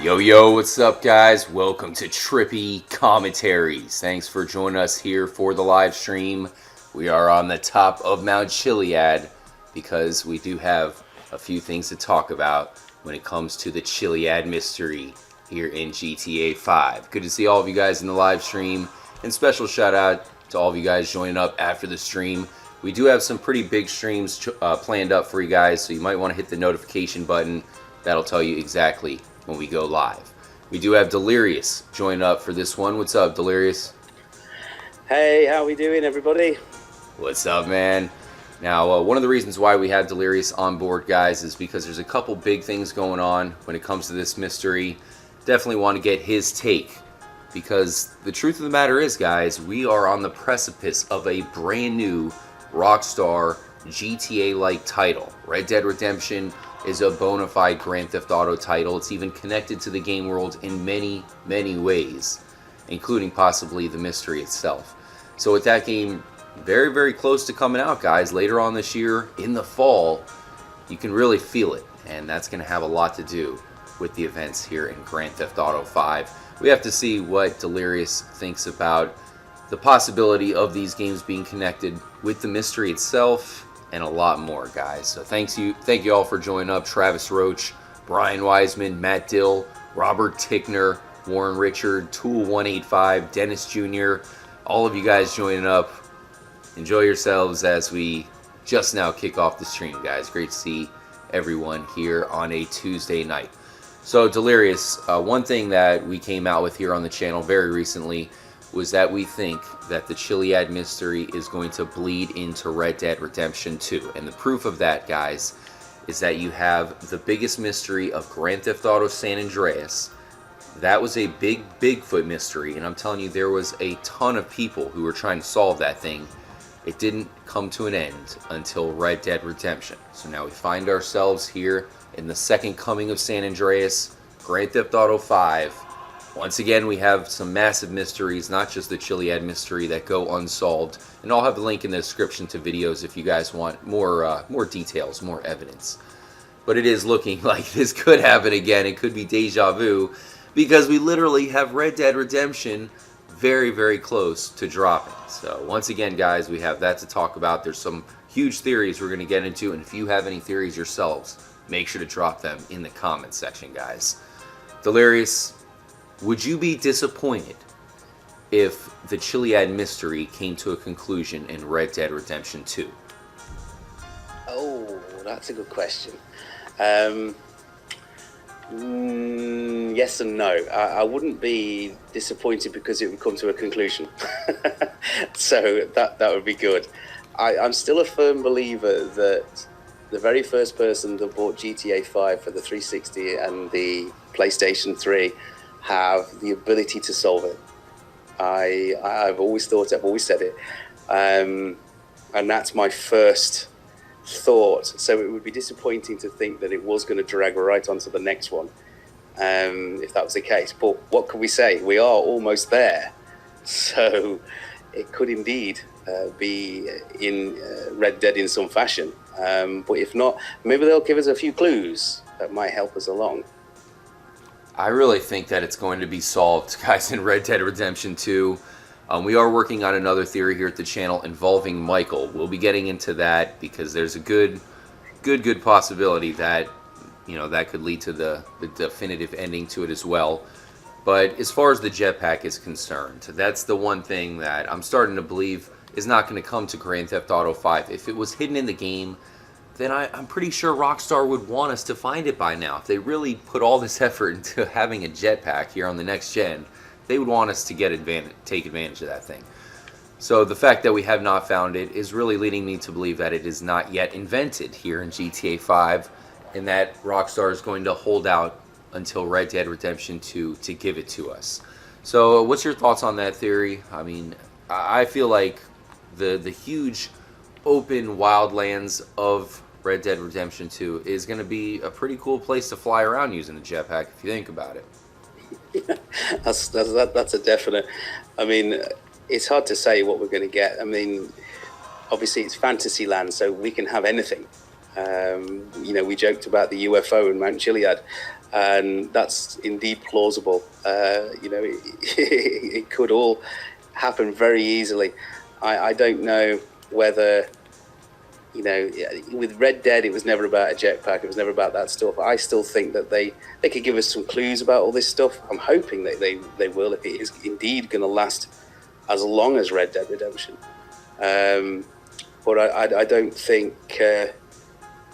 Yo, what's up, guys? Welcome to Trippy Commentaries. Thanks for joining us here for the live stream. We are on the top of Mount Chiliad because we do have a few things to talk about when it comes to the Chiliad mystery here in GTA 5. Good to see all of you guys in the live stream, and special shout out to all of you guys joining up after the stream. We do have some pretty big streams planned up for you guys, so you might want to hit the notification button. That'll tell you exactly when we go live. We do have Delirious join up for this one. What's up, Delirious? Hey, how we doing, everybody? What's up, man? Now, one of the reasons why we have Delirious on board, guys, is because there's a couple big things going on when it comes to this mystery. Definitely want to get his take, because the truth of the matter is, guys, we are on the precipice of a brand new Rockstar GTA-like title. Red Dead Redemption is a bona fide Grand Theft Auto title. It's even connected to the game world in many, many ways, including possibly the mystery itself. So with that game very, very close to coming out, guys, later on this year, in the fall, you can really feel it. And that's going to have a lot to do with the events here in Grand Theft Auto 5. We have to see what Delirious thinks about the possibility of these games being connected with the mystery itself, and a lot more, guys. So thank you all for joining up. Travis Roach, Brian Wiseman, Matt Dill, Robert Tickner, Warren Richard, Tool185, Dennis Jr., all of you guys joining up. Enjoy yourselves as we just now kick off the stream, guys. Great to see everyone here on a Tuesday night. So Delirious, one thing that we came out with here on the channel very recently was that we think that the Chiliad mystery is going to bleed into Red Dead Redemption 2. And the proof of that, guys, is that you have the biggest mystery of Grand Theft Auto San Andreas. That was a big Bigfoot mystery, and I'm telling you, there was a ton of people who were trying to solve that thing. It didn't come to an end until Red Dead Redemption. So now we find ourselves here in the second coming of San Andreas, Grand Theft Auto 5. Once again, we have some massive mysteries, not just the Chiliad mystery, that go unsolved. And I'll have the link in the description to videos if you guys want more details, more evidence. But it is looking like this could happen again. It could be deja vu, because we literally have Red Dead Redemption very, very close to dropping. So once again, guys, we have that to talk about. There's some huge theories we're going to get into, and if you have any theories yourselves, make sure to drop them in the comments section, guys. Delirious, would you be disappointed if the Chiliad mystery came to a conclusion in Red Dead Redemption 2? Oh, that's a good question. Yes and no. I wouldn't be disappointed because it would come to a conclusion. So that would be good. I'm still a firm believer that the very first person that bought GTA 5 for the 360 and the PlayStation 3 have the ability to solve it. I've always thought, I've always said it, and that's my first thought. So it would be disappointing to think that it was going to drag right onto the next one, if that was the case. But what can we say? We are almost there, so it could indeed be in Red Dead in some fashion. But if not, maybe they'll give us a few clues that might help us along. I really think that it's going to be solved, guys, in Red Dead Redemption 2. We are working on another theory here at the channel involving Michael. We'll be getting into that because there's a good possibility that, you know, that could lead to the definitive ending to it as well. But as far as the jetpack is concerned, that's the one thing that I'm starting to believe is not going to come to Grand Theft Auto 5. If it was hidden in the game, then I'm pretty sure Rockstar would want us to find it by now. If they really put all this effort into having a jetpack here on the next gen, they would want us to take advantage of that thing. So the fact that we have not found it is really leading me to believe that it is not yet invented here in GTA 5, and that Rockstar is going to hold out until Red Dead Redemption 2 to give it to us. So what's your thoughts on that theory? I mean, I feel like the huge open wildlands of Red Dead Redemption 2 is going to be a pretty cool place to fly around using the jetpack if you think about it. That's a definite. I mean, it's hard to say what we're going to get. I mean, obviously it's fantasy land, so we can have anything. You know, we joked about the UFO in Mount Chiliad, and that's indeed plausible. You know, it could all happen very easily. I don't know whether, you know, with Red Dead, it was never about a jetpack. It was never about that stuff. I still think that they could give us some clues about all this stuff. I'm hoping that they will, if it is indeed going to last as long as Red Dead Redemption. But I don't think...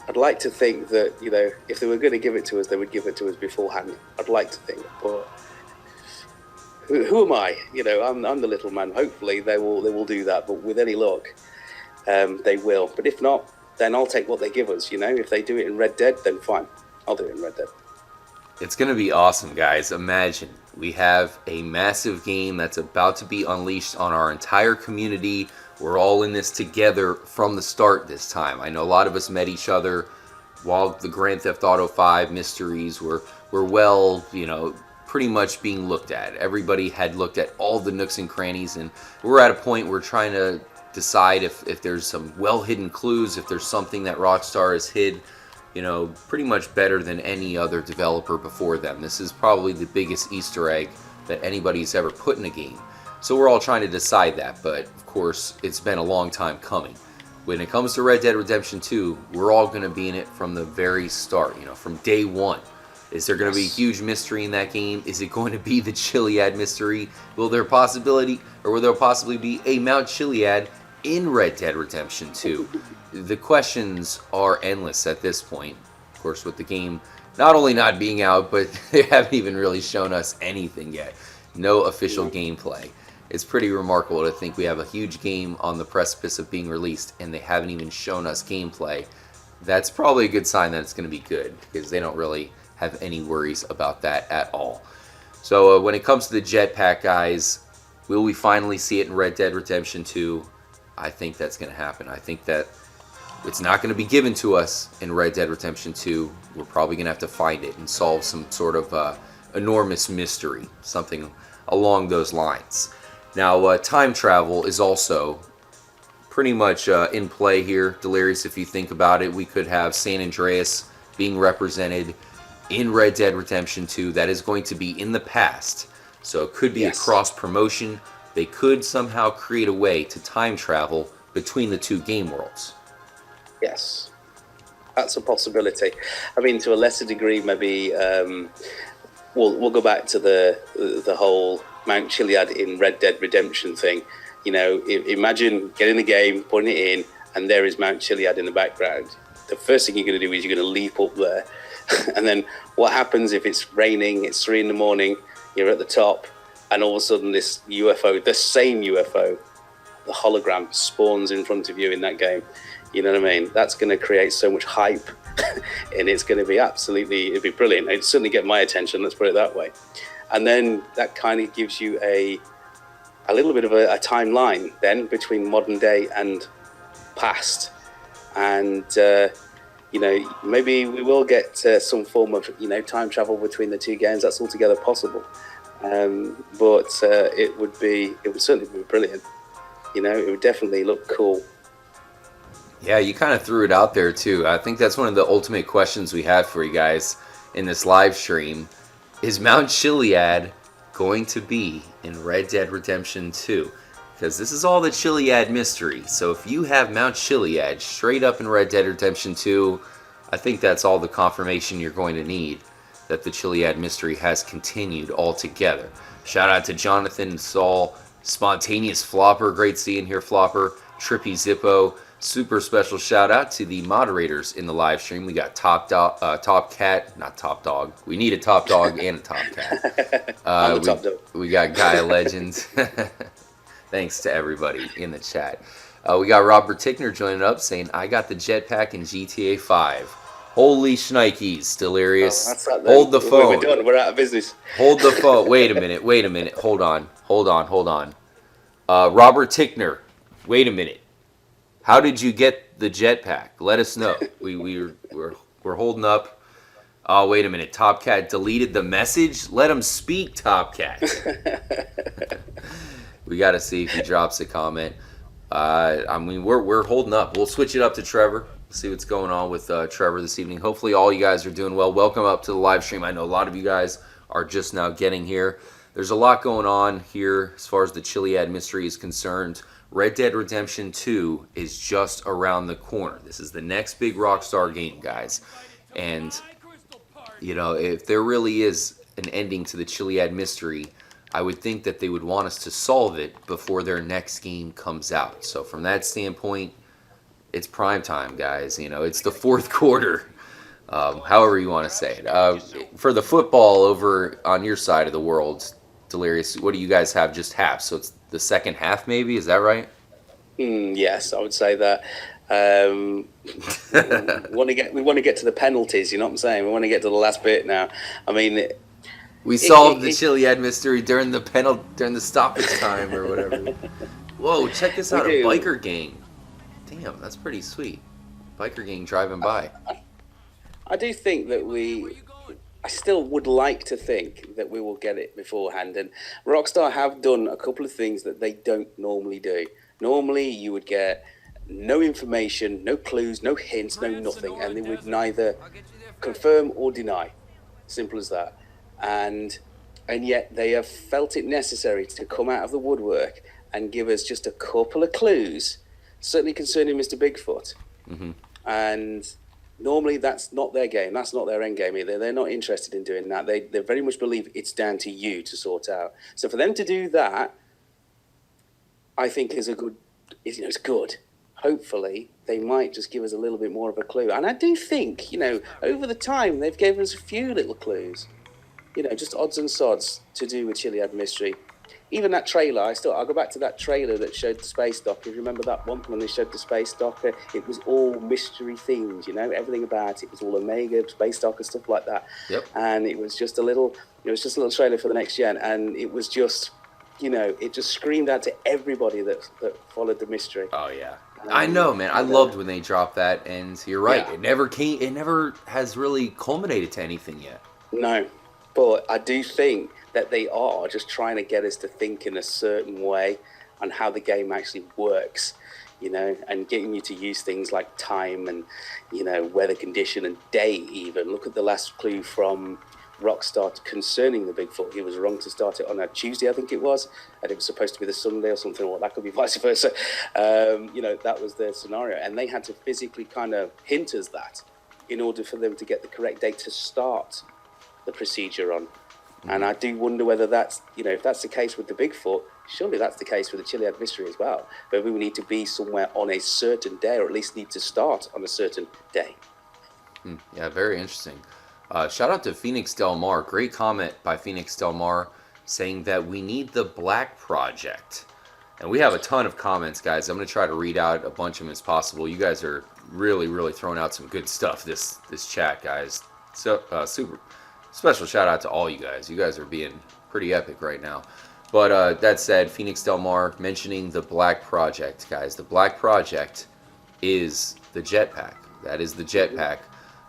I'd like to think that, you know, if they were going to give it to us, they would give it to us beforehand. I'd like to think, but who am I? You know, I'm the little man. Hopefully they will do that, but with any luck, they will. But if not, then I'll take what they give us. You know, if they do it in Red Dead, then fine, I'll do it in Red Dead. It's going to be awesome, guys. Imagine we have a massive game that's about to be unleashed on our entire community. We're all in this together from the start this time. I know a lot of us met each other while the Grand Theft Auto 5 mysteries were well, you know, pretty much being looked at. Everybody had looked at all the nooks and crannies, and we're at a point where we're trying to decide if there's some well-hidden clues, if there's something that Rockstar has hid, you know, pretty much better than any other developer before them. This is probably the biggest Easter egg that anybody's ever put in a game. So we're all trying to decide that, but of course, it's been a long time coming. When it comes to Red Dead Redemption 2, we're all going to be in it from the very start, you know, from day one. Is there going to be a huge mystery in that game? Is it going to be the Chiliad mystery? Will there possibly be a Mount Chiliad in Red Dead Redemption 2? The questions are endless at this point. Of course, with the game not only not being out, but they haven't even really shown us anything yet. No official gameplay. It's pretty remarkable to think we have a huge game on the precipice of being released and they haven't even shown us gameplay. That's probably a good sign that it's going to be good, because they don't really have any worries about that at all. So when it comes to the jetpack, guys, will we finally see it in Red Dead Redemption 2? I think that's going to happen. I think that it's not going to be given to us in Red Dead Redemption 2. We're probably going to have to find it and solve some sort of enormous mystery, something along those lines. Now, time travel is also pretty much in play here, Delirious. If you think about it, we could have San Andreas being represented in Red Dead Redemption 2. That is going to be in the past, so it could be a cross-promotion. They could somehow create a way to time travel between the two game worlds. Yes, that's a possibility. I mean, to a lesser degree, maybe we'll go back to the whole Mount Chiliad in Red Dead Redemption thing. You know, imagine getting the game, putting it in, and there is Mount Chiliad in the background. The first thing you're going to do is you're going to leap up there. And then what happens if it's raining, it's 3 a.m, you're at the top, and all of a sudden this UFO, the same UFO, the hologram, spawns in front of you in that game. You know what I mean? That's going to create so much hype, and it's going to be it'd be brilliant. It'd certainly get my attention, let's put it that way. And then that kind of gives you a little bit of a timeline then between modern day and past. And, you know, maybe we will get some form of, you know, time travel between the two games. That's altogether possible. But it would certainly be brilliant. You know, it would definitely look cool. Yeah, you kind of threw it out there too. I think that's one of the ultimate questions we have for you guys in this live stream. Is Mount Chiliad going to be in Red Dead Redemption 2? Because this is all the Chiliad mystery. So if you have Mount Chiliad straight up in Red Dead Redemption 2, I think that's all the confirmation you're going to need that the Chiliad mystery has continued altogether. Shout out to Jonathan, Saul, Spontaneous Flopper, great seeing here, Flopper, Trippy Zippo. Super special shout out to the moderators in the live stream. We got Top Cat, not Top Dog. We need a Top Dog and a Top Cat. Top Dog. We got Gaia Legends. Thanks to everybody in the chat. We got Robert Tickner joining up saying, I got the jetpack in GTA 5. Holy shnikes, Delirious. Hold the phone. We're done. We're out of business. Hold the phone. Wait a minute. Hold on. Robert Tickner, wait a minute. How did you get the jetpack? Let us know. We're holding up. Oh, wait a minute. Top Cat deleted the message? Let him speak, Top Cat. We got to see if he drops a comment. I mean, we're holding up. We'll switch it up to Trevor. See what's going on with Trevor this evening. Hopefully all you guys are doing well. Welcome up to the live stream. I know a lot of you guys are just now getting here. There's a lot going on here as far as the Chiliad mystery is concerned. Red Dead Redemption 2 is just around the corner. This is the next big Rockstar game, guys. And, you know, if there really is an ending to the Chiliad mystery, I would think that they would want us to solve it before their next game comes out. So from that standpoint, it's prime time, guys. You know, it's the fourth quarter, however you want to say it. For the football over on your side of the world, Delirious, what do you guys have? Just half, so it's the second half, maybe? Is that right? Yes, I would say that. We want to get to the penalties. You know what I'm saying? We want to get to the last bit now. I mean, we solved the Chiliad mystery during the stoppage time or whatever. Whoa! Check this out, a biker gang. Damn, that's pretty sweet. Biker gang driving by. I do think that I still would like to think that we will get it beforehand. And Rockstar have done a couple of things that they don't normally do. Normally, you would get no information, no clues, no hints, no nothing, and they would neither confirm or deny. Simple as that. And yet they have felt it necessary to come out of the woodwork and give us just a couple of clues, certainly concerning Mr. Bigfoot. Mm-hmm. And normally that's not their game. That's not their end game either. They're not interested in doing that. They very much believe it's down to you to sort out. So for them to do that, I think is it's good. Hopefully they might just give us a little bit more of a clue. And I do think, over the time they've given us a few little clues, just odds and sods to do with Chiliad mystery. Even that trailer, I'll go back to that trailer that showed the space dock. If you remember that one when they showed the space dock, it was all mystery themed, everything about it was all Omega, space dock and stuff like that. Yep. And it was just a little trailer for the next gen, and it was just, it just screamed out to everybody that followed the mystery. Oh yeah. I know, man. I loved when they dropped that, and you're right. Yeah. It never has really culminated to anything yet. No, but I do think that they are just trying to get us to think in a certain way on how the game actually works, and getting you to use things like time and, weather condition and day even. Look at the last clue from Rockstar concerning the Bigfoot. He was wrong to start it on a Tuesday, I think it was, and it was supposed to be the Sunday or something, or that could be vice versa. That was their scenario, and they had to physically kind of hint us that in order for them to get the correct date to start the procedure on. And I do wonder whether that's, if that's the case with the Bigfoot, surely that's the case with the Chiliad mystery as well. But we would need to be somewhere on a certain day, or at least need to start on a certain day. Yeah, very interesting. Shout out to Phoenix Del Mar. Great comment by Phoenix Del Mar saying that we need the Black Project. And we have a ton of comments, guys. I'm going to try to read out a bunch of them as possible. You guys are really, really throwing out some good stuff this chat, guys. So super special shout out to all you guys. You guys are being pretty epic right now. But that said, Phoenix Del Mar mentioning the Black Project, guys. The Black Project is the Jetpack. That is the Jetpack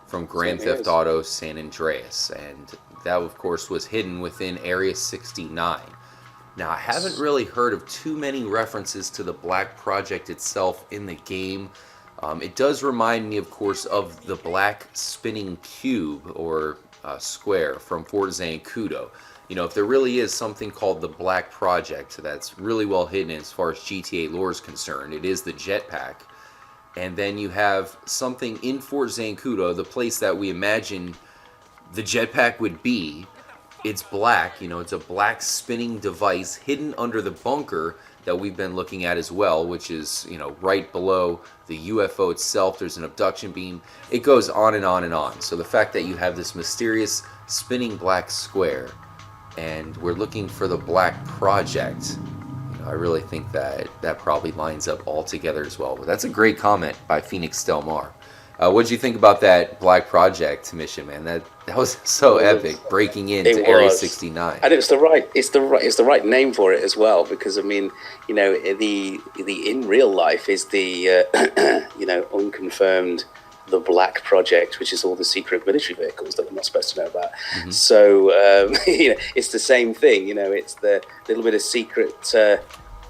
from Grand Theft Auto San Andreas. And that, of course, was hidden within Area 69. Now, I haven't really heard of too many references to the Black Project itself in the game. It does remind me, of course, of the black spinning cube or square from Fort Zancudo. If there really is something called the Black Project that's really well hidden as far as GTA lore is concerned, it is the Jetpack. And then you have something in Fort Zancudo, the place that we imagine the Jetpack would be. It's black, it's a black spinning device hidden under the bunker that we've been looking at as well, which is, right below the UFO itself. There's an abduction beam. It goes on and on and on. So the fact that you have this mysterious spinning black square and we're looking for the Black Project, I really think that probably lines up all together as well. But that's a great comment by Phoenix Del Mar. What did you think about that Black Project mission, man? That was so epic, breaking into Area 69. And it's the right name for it as well, because the in real life is the unconfirmed the Black Project, which is all the secret military vehicles that we're not supposed to know about. Mm-hmm. So it's the same thing. It's the little bit of secret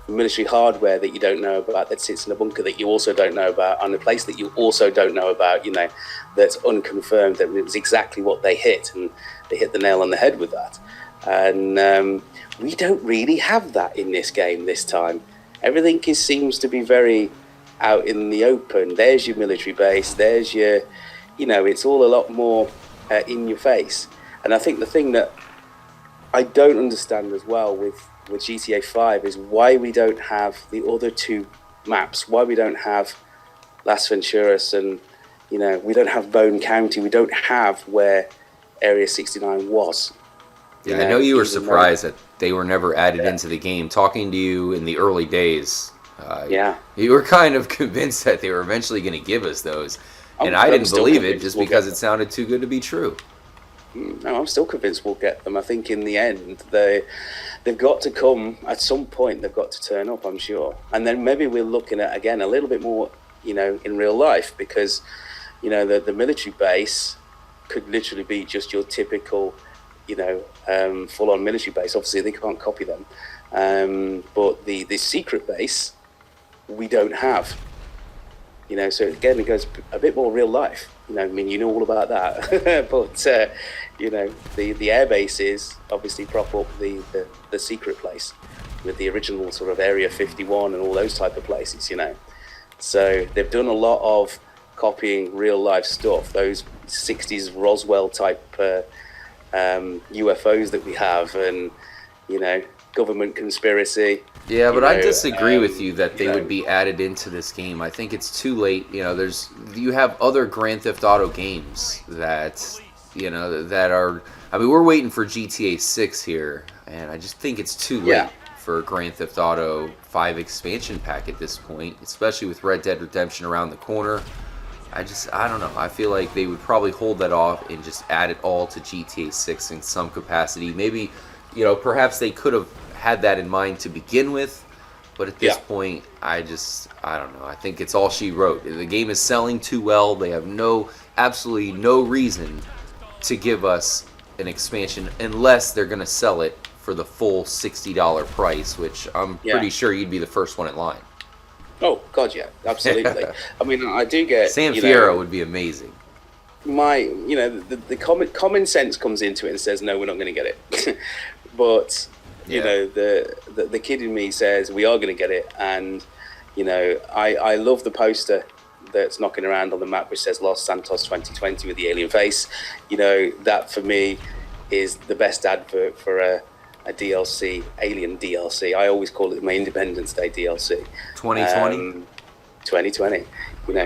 military hardware that you don't know about that sits in a bunker that you also don't know about, on a place that you also don't know about, that's unconfirmed. That it was exactly what they hit, and they hit the nail on the head with that. And we don't really have that in this game this time. Everything seems to be very out in the open. There's your military base, there's your, it's all a lot more in your face. And I think the thing that I don't understand as well with GTA 5 is why we don't have the other two maps, why we don't have Las Venturas, and we don't have Bone County, we don't have where Area 69 was. Yeah, I know you were surprised that they were never added into the game. Talking to you in the early days, you were kind of convinced that they were eventually going to give us those, and I didn't believe it just because it sounded too good to be true. No, I'm still convinced we'll get them. I think in the end they've got to come at some point. They've got to turn up, I'm sure. And then maybe we're looking at, again, a little bit more, in real life, because, the military base could literally be just your typical, full-on military base. Obviously, they can't copy them. But the secret base, we don't have. So again, it goes a bit more real life. All about that. But, the air bases obviously prop up the secret place with the original sort of Area 51 and all those type of places, So they've done a lot of copying real life stuff. Those 60s Roswell type UFOs that we have, and, government conspiracy. Yeah, but I disagree with you that they would be added into this game. I think it's too late. You have other Grand Theft Auto games that, that are. I mean, we're waiting for GTA 6 here, and I just think it's too late for Grand Theft Auto 5 expansion pack at this point, especially with Red Dead Redemption around the corner. I don't know. I feel like they would probably hold that off and just add it all to GTA 6 in some capacity. Maybe, perhaps they could have had that in mind to begin with, but at this point, I don't know. I think it's all she wrote. The game is selling too well. They have absolutely no reason to give us an expansion unless they're going to sell it for the full $60 price, which I'm pretty sure you'd be the first one in line. Oh, God, yeah, absolutely. I mean, I do get... San Fierro would be amazing. The common sense comes into it and says, no, we're not going to get it. But... the kid in me says we are going to get it, and I love the poster that's knocking around on the map which says Los Santos 2020 with the alien face. That for me is the best advert for a DLC, alien DLC. I always call it my Independence Day DLC. 2020? 2020,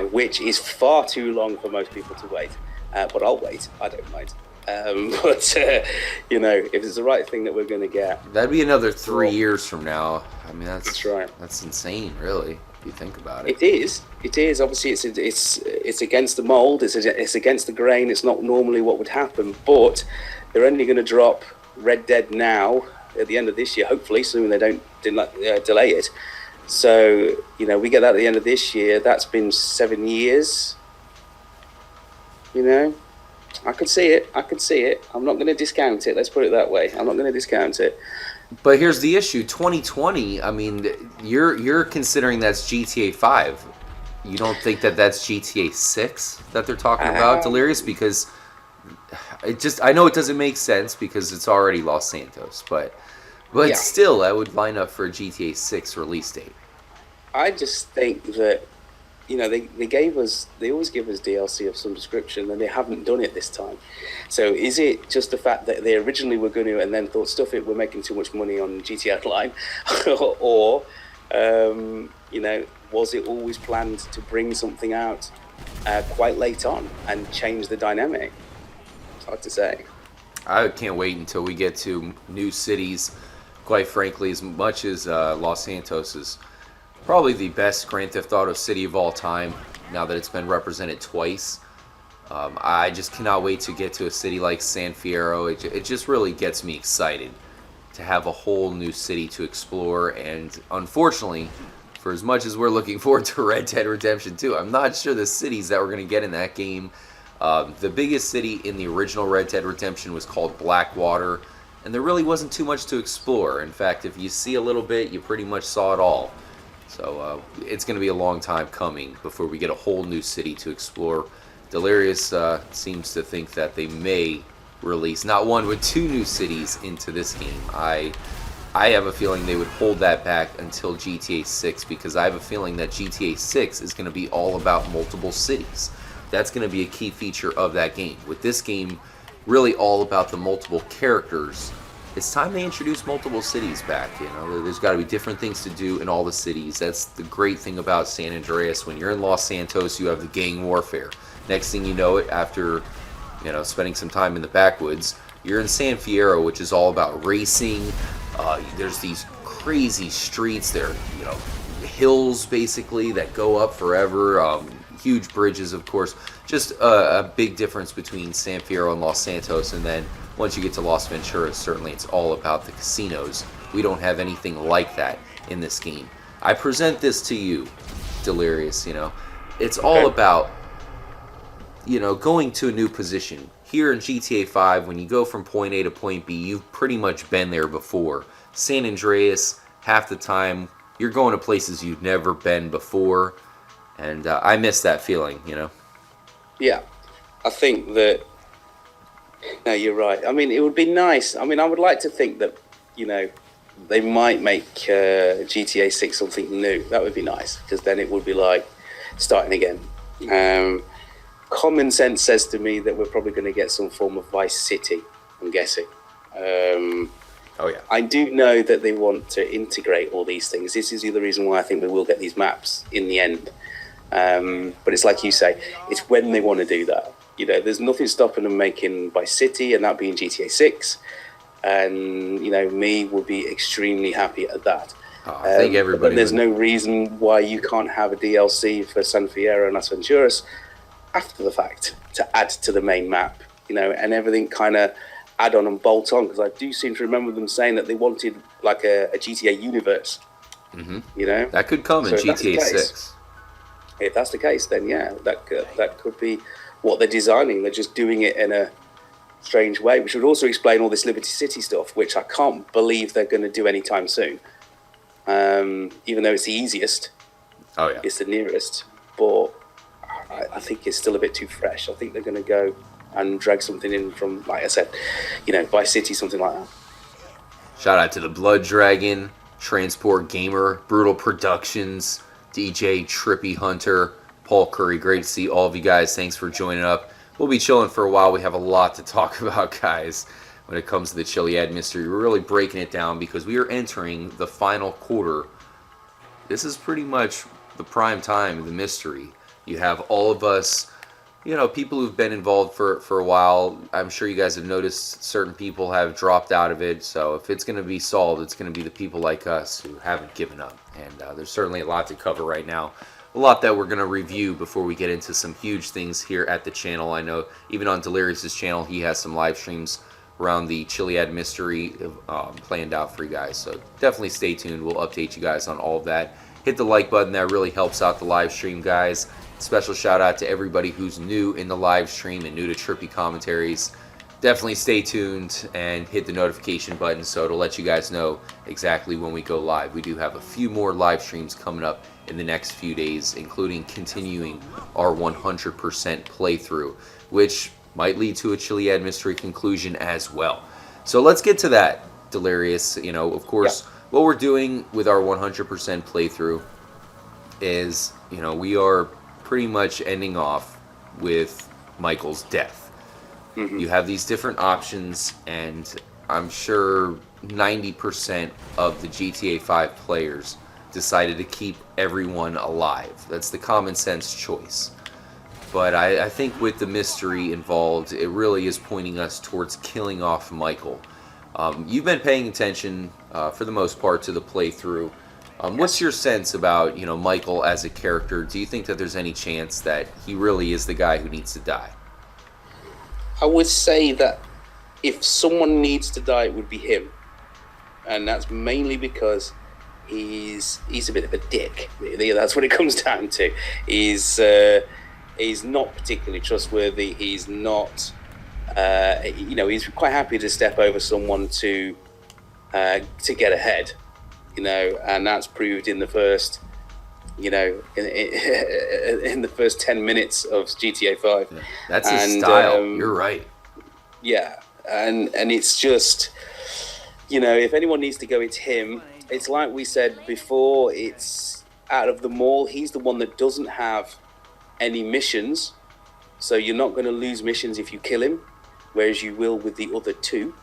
which is far too long for most people to wait, but I'll wait. I don't mind. But if it's the right thing that we're going to get, that'd be another 3 years from now. I mean, that's right. That's insane, really, if you think about it. It is. Obviously, it's against the mold. It's against the grain. It's not normally what would happen. But they're only going to drop Red Dead now at the end of this year. Hopefully, soon they don't delay it. So we get that at the end of this year. That's been 7 years. I could see it. I'm not going to discount it. Let's put it that way. I'm not going to discount it. But here's the issue. 2020, I mean, you're considering that's GTA 5. You don't think that that's GTA 6 that they're talking about, Delirious? Because I know it doesn't make sense because it's already Los Santos. But still, that would line up for a GTA 6 release date. I just think that they always give us DLC of some description, and they haven't done it this time. So is it just the fact that they originally were going to and then thought, stuff it, we're making too much money on GTA Online, or was it always planned to bring something out quite late on and change the dynamic? It's hard to say. I can't wait until we get to new cities. Quite frankly, as much as Los Santos is probably the best Grand Theft Auto city of all time, now that it's been represented twice. I just cannot wait to get to a city like San Fierro. It just really gets me excited to have a whole new city to explore. And unfortunately, for as much as we're looking forward to Red Dead Redemption 2, I'm not sure the cities that we're going to get in that game. The biggest city in the original Red Dead Redemption was called Blackwater, and there really wasn't too much to explore. In fact, if you see a little bit, you pretty much saw it all. So it's going to be a long time coming before we get a whole new city to explore. Delirious seems to think that they may release not one but two new cities into this game. I have a feeling they would hold that back until GTA 6, because I have a feeling that GTA 6 is going to be all about multiple cities. That's going to be a key feature of that game. With this game really all about the multiple characters, it's time they introduce multiple cities back. You know, there's got to be different things to do in all the cities. That's the great thing about San Andreas. When you're in Los Santos, you have the gang warfare. Next thing you know it, after spending some time in the backwoods, you're in San Fierro, which is all about racing. There's these crazy streets there, hills basically that go up forever. Huge bridges, of course. Just a big difference between San Fierro and Los Santos. And then once you get to Las Venturas, certainly it's all about the casinos. We don't have anything like that in this game. I present this to you, Delirious. It's all about going to a new position. Here in GTA 5, when you go from point A to point B, you've pretty much been there before. San Andreas, half the time, you're going to places you've never been before. And I miss that feeling, Yeah, I think that, no, you're right. I mean, it would be nice. I mean, I would like to think that, they might make GTA 6 something new. That would be nice, because then it would be like starting again. Common sense says to me that we're probably going to get some form of Vice City, I'm guessing. Oh, yeah. I do know that they want to integrate all these things. This is the other reason why I think we will get these maps in the end. But it's like you say, it's when they want to do that. There's nothing stopping them making Vice City, and that being GTA 6. And, me would be extremely happy at that. I think everybody. But there's no reason why you can't have a DLC for San Fierro and Las Venturas after the fact to add to the main map, and everything kind of add on and bolt on, because I do seem to remember them saying that they wanted like a GTA universe. Mm-hmm. That could come in GTA 6. If that's the case, then yeah, that could be what they're designing. They're just doing it in a strange way, which would also explain all this Liberty City stuff, which I can't believe they're going to do anytime soon. Even though it's the easiest, it's the nearest, but I think it's still a bit too fresh. I think they're going to go and drag something in from, like I said, Vice City, something like that. Shout out to the Blood Dragon, Transport Gamer, Brutal Productions, DJ Trippy Hunter, Paul Curry. Great to see all of you guys. Thanks for joining up. We'll be chilling for a while. We have a lot to talk about, guys, when it comes to the Chiliad mystery. We're really breaking it down because we are entering the final quarter. This is pretty much the prime time of the mystery. You have all of us, people who've been involved for a while. I'm sure you guys have noticed certain people have dropped out of it. So if it's going to be solved, it's going to be the people like us who haven't given up. And there's certainly a lot to cover right now. A lot that we're going to review before we get into some huge things here at the channel. I know even on Delirious's channel, he has some live streams around the Chiliad mystery planned out for you guys. So definitely stay tuned. We'll update you guys on all of that. Hit the like button. That really helps out the live stream, guys. Special shout out to everybody who's new in the live stream and new to Trippy Commentaries. Definitely stay tuned and hit the notification button so it'll let you guys know exactly when we go live. We do have a few more live streams coming up in the next few days, including continuing our 100% playthrough, which might lead to a Chiliad mystery conclusion as well. So let's get to that, Delirious. Of course, what we're doing with our 100% playthrough is, we are pretty much ending off with Michael's death. Mm-hmm. You have these different options, and I'm sure 90% of the GTA 5 players decided to keep everyone alive. That's the common sense choice. But I think with the mystery involved, it really is pointing us towards killing off Michael. You've been paying attention, for the most part, to the playthrough. What's your sense about, Michael as a character? Do you think that there's any chance that he really is the guy who needs to die? I would say that if someone needs to die, it would be him. And that's mainly because he's a bit of a dick, really. That's what it comes down to. He's not particularly trustworthy. He's not he's quite happy to step over someone to get ahead, and that's proved in the first, in the first 10 minutes of GTA 5. Yeah, that's his style. You're right. Yeah, and it's just, if anyone needs to go, it's him. It's like we said before, it's out of them all, he's the one that doesn't have any missions, so you're not going to lose missions if you kill him, whereas you will with the other two.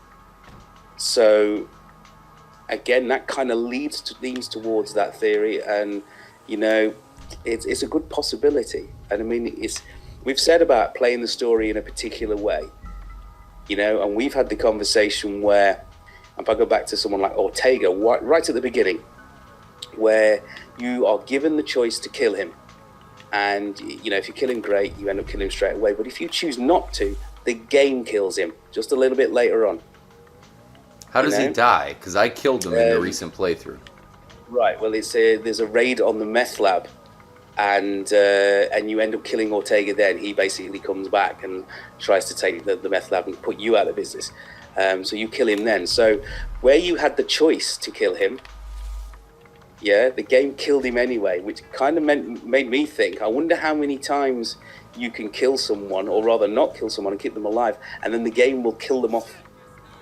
So again, that kind of leans towards that theory, and it's a good possibility. And I mean, we've said about playing the story in a particular way, and we've had the conversation where, if I go back to someone like Ortega, right at the beginning, where you are given the choice to kill him, and if you kill him, great, you end up killing him straight away. But if you choose not to, the game kills him just a little bit later on. How does he die? Because I killed him in the recent playthrough. Right. Well, there's a raid on the meth lab, and you end up killing Ortega. Then he basically comes back and tries to take the meth lab and put you out of business. So you kill him then. So where you had the choice to kill him, the game killed him anyway, which kind of made me think, I wonder how many times you can kill someone, or rather not kill someone and keep them alive, and then the game will kill them off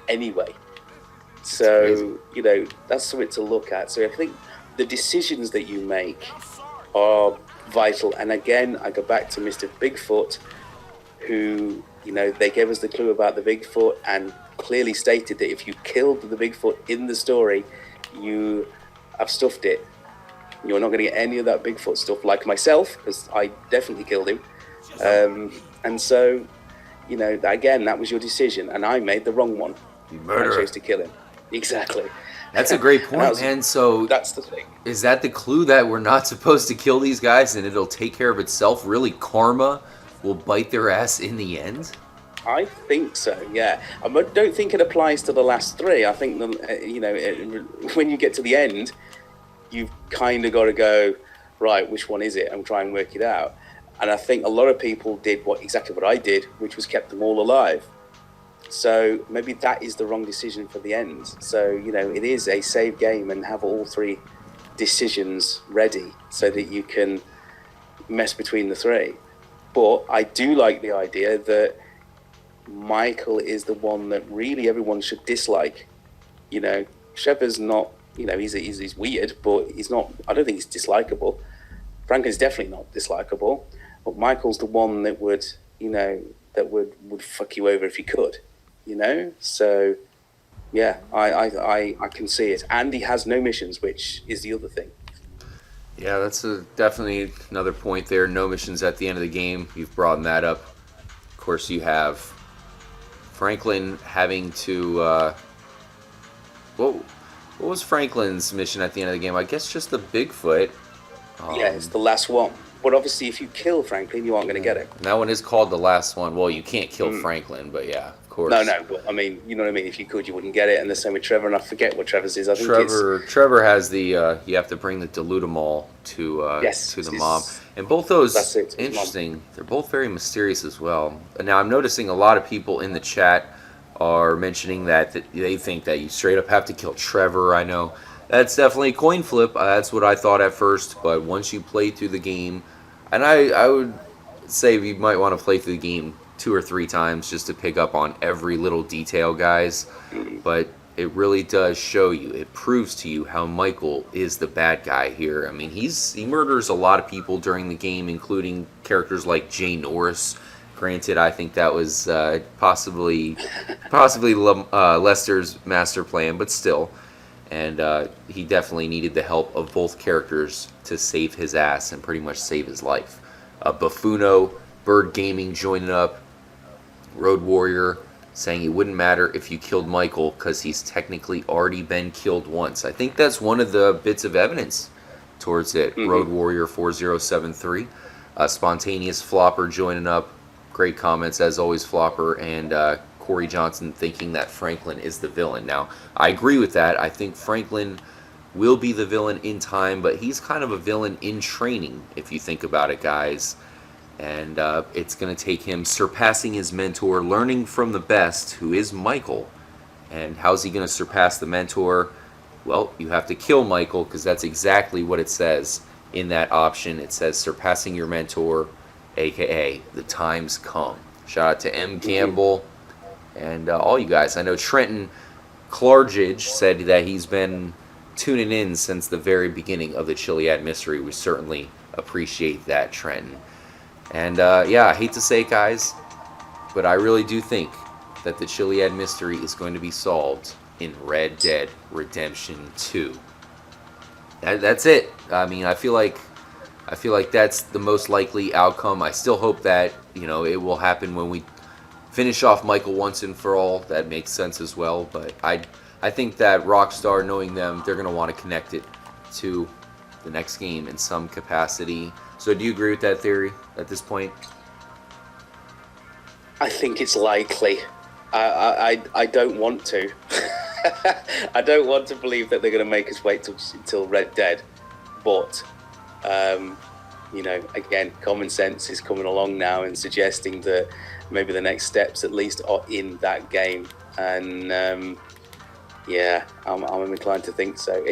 anyway. So, that's something to look at. So I think the decisions that you make are vital. And again, I go back to Mr. Bigfoot, who, they gave us the clue about the Bigfoot and clearly stated that if you killed the Bigfoot in the story, you have stuffed it. You're not going to get any of that Bigfoot stuff, like myself, because I definitely killed him. And so, again, that was your decision, and I made the wrong one. Murder. I chose to kill him. Exactly. That's a great point, man. So that's the thing. Is that the clue that we're not supposed to kill these guys and it'll take care of itself? Really, karma will bite their ass in the end? I think so, yeah. I don't think it applies to the last three. I think, when you get to the end, you've kind of got to go, right, which one is it, and try and work it out. And I think a lot of people did exactly what I did, which was kept them all alive. So maybe that is the wrong decision for the end. So, it is a save game and have all three decisions ready so that you can mess between the three. But I do like the idea that Michael is the one that really everyone should dislike. Trevor's not, he's weird, but he's not, I don't think he's dislikable. Franklin's definitely not dislikable, but Michael's the one that would, that would fuck you over if he could. So yeah, I can see it. And he has no missions, which is the other thing. Yeah, that's definitely another point there. No missions at the end of the game. You've broadened that up. Of course, you have Franklin having to what was Franklin's mission at the end of the game? I guess just the Bigfoot. Yeah, it's the last one. But obviously, if you kill Franklin, you aren't going to get it. And that one is called the last one. Well, you can't kill Franklin, but yeah, of course. No, but I mean, you know what I mean? If you could, you wouldn't get it. And the same with Trevor, and I forget what Trevor's is. I think Trevor has the, you have to bring the dilutamol to the mom. And both those, interesting, they're both very mysterious as well. And now I'm noticing a lot of people in the chat are mentioning that they think that you straight up have to kill Trevor. I know that's definitely a coin flip. That's what I thought at first. But once you play through the game, and I would say you might want to play through the game 2 or 3 times just to pick up on every little detail, guys. But it really does show you, it proves to you how Michael is the bad guy here. I mean, he murders a lot of people during the game, including characters like Jay Norris. Granted, I think that was possibly Lester's master plan, but still. And he definitely needed the help of both characters to save his ass and pretty much save his life. Buffuno, Bird Gaming joining up, Road Warrior saying it wouldn't matter if you killed Michael because he's technically already been killed once. I think that's one of the bits of evidence towards it. Road Warrior 4073, Spontaneous Flopper joining up. Great comments as always, Flopper, and Corey Johnson thinking that Franklin is the villain. Now, I agree with that. I think Franklin will be the villain in time, but he's kind of a villain in training, if you think about it, guys. And it's going to take him surpassing his mentor, learning from the best, who is Michael. And how's he going to surpass the mentor? Well, you have to kill Michael, because that's exactly what it says in that option. It says surpassing your mentor, aka the time's come. Shout out to M. Campbell and all you guys. I know Trenton Clargage said that he's been tuning in since the very beginning of the Chiliad mystery. We certainly appreciate that, Trenton. And yeah, I hate to say it, guys, but I really do think that the Chiliad mystery is going to be solved in Red Dead Redemption 2. That's it. I mean, I feel like that's the most likely outcome. I still hope that, you know, it will happen when we finish off Michael once and for all. That makes sense as well. But I think that Rockstar, knowing them, they're going to want to connect it to the next game in some capacity. So do you agree with that theory at this point? I think it's likely. I don't want to. I don't want to believe that they're going to make us wait till Red Dead. But, you know, again, common sense is coming along now and suggesting that maybe the next steps at least are in that game. And, yeah, I'm inclined to think so.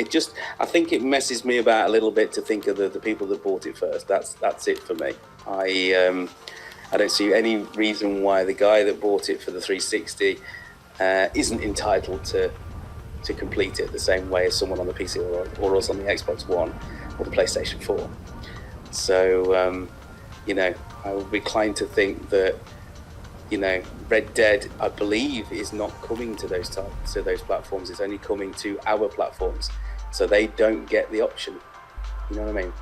I think it messes me about a little bit to think of the people that bought it first. That's it for me. I don't see any reason why the guy that bought it for the 360 isn't entitled to complete it the same way as someone on the PC or us on the Xbox One or the PlayStation 4. So, you know, I would be inclined to think that, you know, Red Dead, I believe, is not coming to those platforms. It's only coming to our platforms, so they don't get the option. You know what I mean?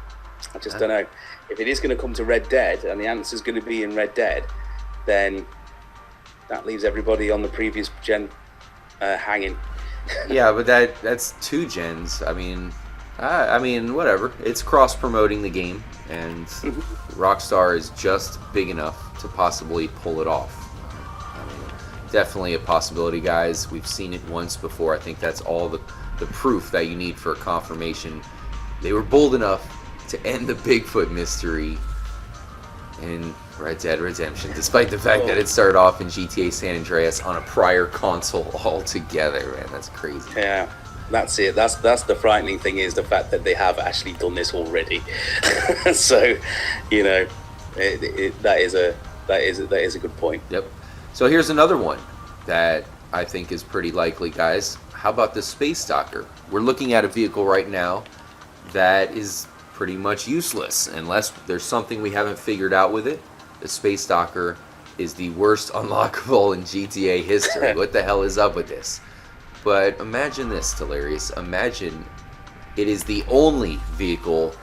I just don't know. If it is going to come to Red Dead and the answer is going to be in Red Dead, then that leaves everybody on the previous gen hanging. Yeah, but that's 2 gens. I mean, whatever. It's cross-promoting the game, and Rockstar is just big enough to possibly pull it off. I mean, definitely a possibility, guys. We've seen it once before. I think that's all the proof that you need for a confirmation. They were bold enough to end the Bigfoot mystery in Red Dead Redemption, despite the fact that it started off in GTA San Andreas on a prior console altogether. Man, that's crazy. Yeah, that's it. That's the frightening thing, is the fact that they have actually done this already. So, you know, that is a good point. Yep. So here's another one that I think is pretty likely, guys. How about the Space Stalker? We're looking at a vehicle right now that is pretty much useless unless there's something we haven't figured out with it. The Space Stalker is the worst unlockable in GTA history. What the hell is up with this? But imagine this, Delirious. Imagine it is the only vehicle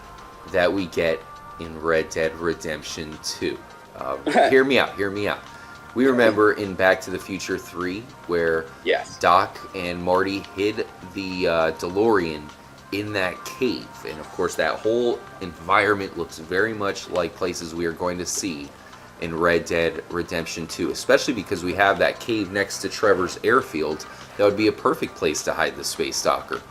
that we get in Red Dead Redemption 2. Hear me out. We remember in Back to the Future 3 where Doc and Marty hid the DeLorean in that cave, and of course that whole environment looks very much like places we are going to see in Red Dead Redemption 2, especially because we have that cave next to Trevor's airfield. That would be a perfect place to hide the Space Stalker.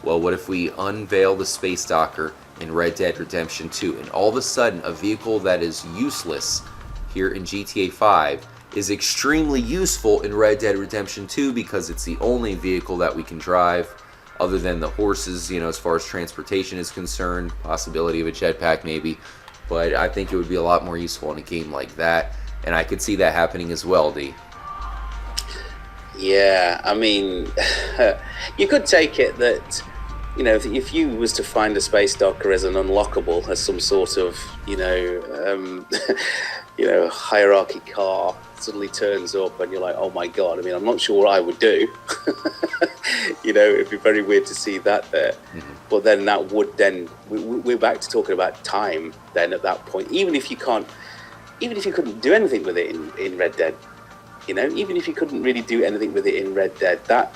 Well, what if we unveil the Space Stalker in Red Dead Redemption 2, and all of a sudden a vehicle that is useless here in GTA 5 is extremely useful in Red Dead Redemption 2 because it's the only vehicle that we can drive other than the horses, you know, as far as transportation is concerned, possibility of a jetpack maybe, but I think it would be a lot more useful in a game like that, and I could see that happening as well, D. Yeah, I mean, you could take it that, you know, if you was to find a Space Stalker as an unlockable, as some sort of, you know, hierarchy car suddenly turns up and you're like, oh my god, I mean, I'm not sure what I would do. You know, it'd be very weird to see that there. But then that would then, we're back to talking about time then at that point. Even if you couldn't do anything with it in Red Dead, you know, even if you couldn't really do anything with it in Red Dead, that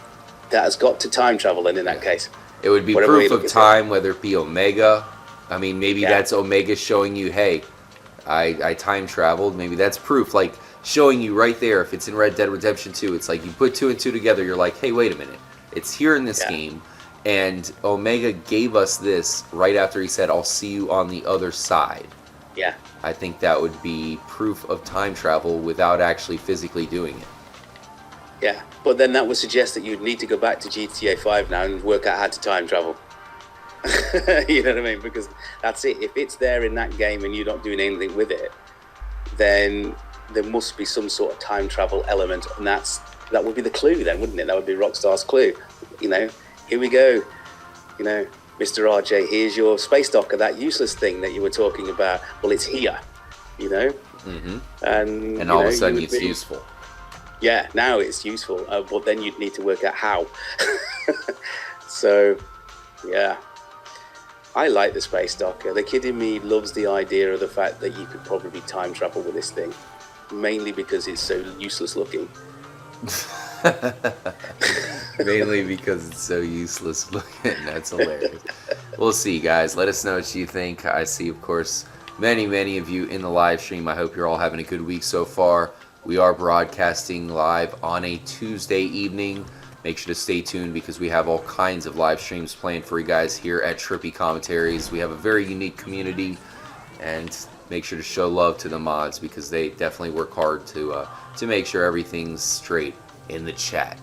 has got to time travel in that case. It would be Whatever proof of time, whether it be Omega. I mean, maybe that's Omega showing you, hey, I time traveled. Maybe that's proof, like showing you right there. If it's in Red Dead Redemption 2, it's like you put 2 and 2 together. You're like, hey, wait a minute. It's here in this game. And Omega gave us this right after he said, I'll see you on the other side. Yeah. I think that would be proof of time travel without actually physically doing it. Yeah, but then that would suggest that you'd need to go back to GTA 5 now and work out how to time travel. You know what I mean? Because that's it. If it's there in that game and you're not doing anything with it, then there must be some sort of time travel element, and that would be the clue then, wouldn't it? That would be Rockstar's clue. You know, here we go. You know, Mr. RJ, here's your space docker, that useless thing that you were talking about. Well, it's here. You know, and all of a sudden it's useful. Yeah, now it's useful, but then you'd need to work out how. So, yeah. I like the space docker. The kid in me loves the idea of the fact that you could probably time travel with this thing, mainly because it's so useless looking. Mainly because it's so useless looking. That's hilarious. We'll see, guys. Let us know what you think. I see, of course, many of you in the live stream. I hope you're all having a good week so far. We are broadcasting live on a Tuesday evening. Make sure to stay tuned because we have all kinds of live streams planned for you guys here at Trippy Commentaries. We have a very unique community, and make sure to show love to the mods because they definitely work hard to make sure everything's straight in the chat.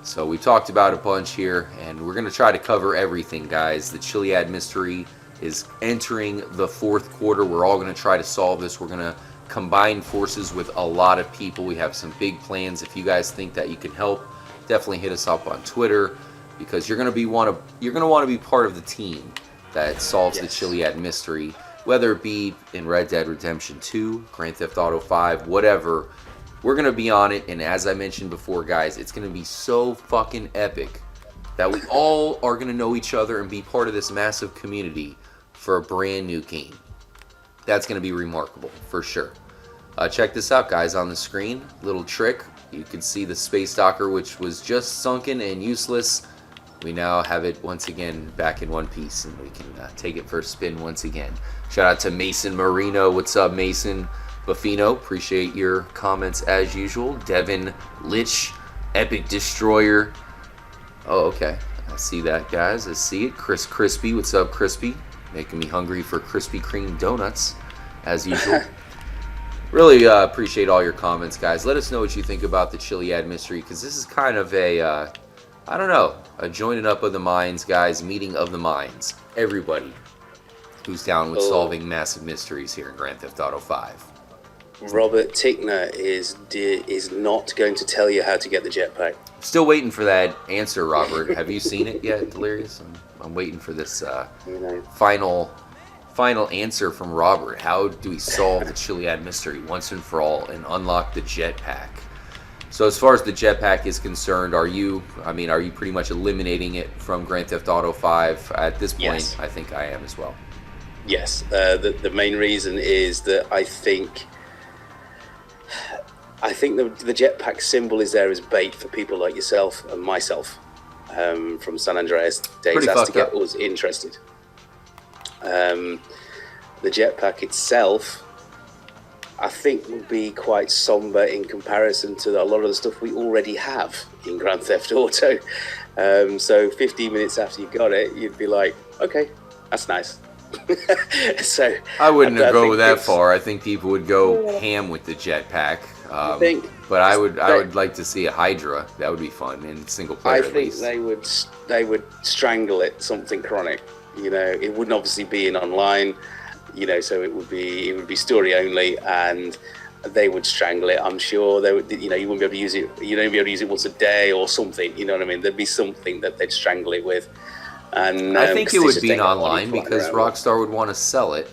So we talked about a bunch here, and we're going to try to cover everything, guys. The Chiliad mystery is entering the fourth quarter. We're all going to try to solve this. We're going to combine forces with a lot of people. We have some big plans. If you guys think that you can help, definitely hit us up on Twitter because you're going to want to be part of the team that solves the Chiliad mystery, whether it be in Red Dead Redemption 2, Grand Theft Auto 5, whatever. We're going to be on it, and as I mentioned before, guys, it's going to be so fucking epic that we all are going to know each other and be part of this massive community for a brand new game. That's going to be remarkable, for sure. Check this out, guys, on the screen. Little trick. You can see the space docker, which was just sunken and useless. We now have it once again back in one piece, and we can take it for a spin once again. Shout out to Mason Marino. What's up, Mason? Buffino, appreciate your comments as usual. Devin Lich, Epic Destroyer. Oh, okay. I see that, guys. I see it. Chris Crispy. What's up, Crispy? Making me hungry for Krispy Kreme donuts, as usual. Really appreciate all your comments, guys. Let us know what you think about the Chiliad mystery, because this is kind of a, I don't know, a joining up of the minds, guys, meeting of the minds. Everybody who's down with solving massive mysteries here in Grand Theft Auto 5. Robert Tickner is not going to tell you how to get the jetpack. Still waiting for that answer, Robert. Have you seen it yet, Delirious? I'm waiting for this final answer from Robert. How do we solve the Chiliad mystery once and for all and unlock the jetpack? So as far as the jetpack is concerned, are you pretty much eliminating it from Grand Theft Auto 5 at this point? Yes. I think I am as well. Yes. The main reason is that I think the jetpack symbol is there as bait for people like yourself and myself from San Andreas days. Pretty That's to get fucked up. us interested. The jetpack itself, I think, would be quite somber in comparison to a lot of the stuff we already have in Grand Theft Auto. So 15 minutes after you got it, you'd be like, okay, that's nice. So I wouldn't go that far. I think people would go ham with the jetpack. But I would like to see a Hydra. That would be fun in single player. I think they would strangle it, something chronic. You know, it wouldn't obviously be in online. You know, so it would be story only, and they would strangle it. I'm sure they would. You know, you wouldn't be able to use it. You'd only be able to use it once a day or something. You know what I mean? There'd be something that they'd strangle it with. And I think it would be online because Rockstar would want to sell it.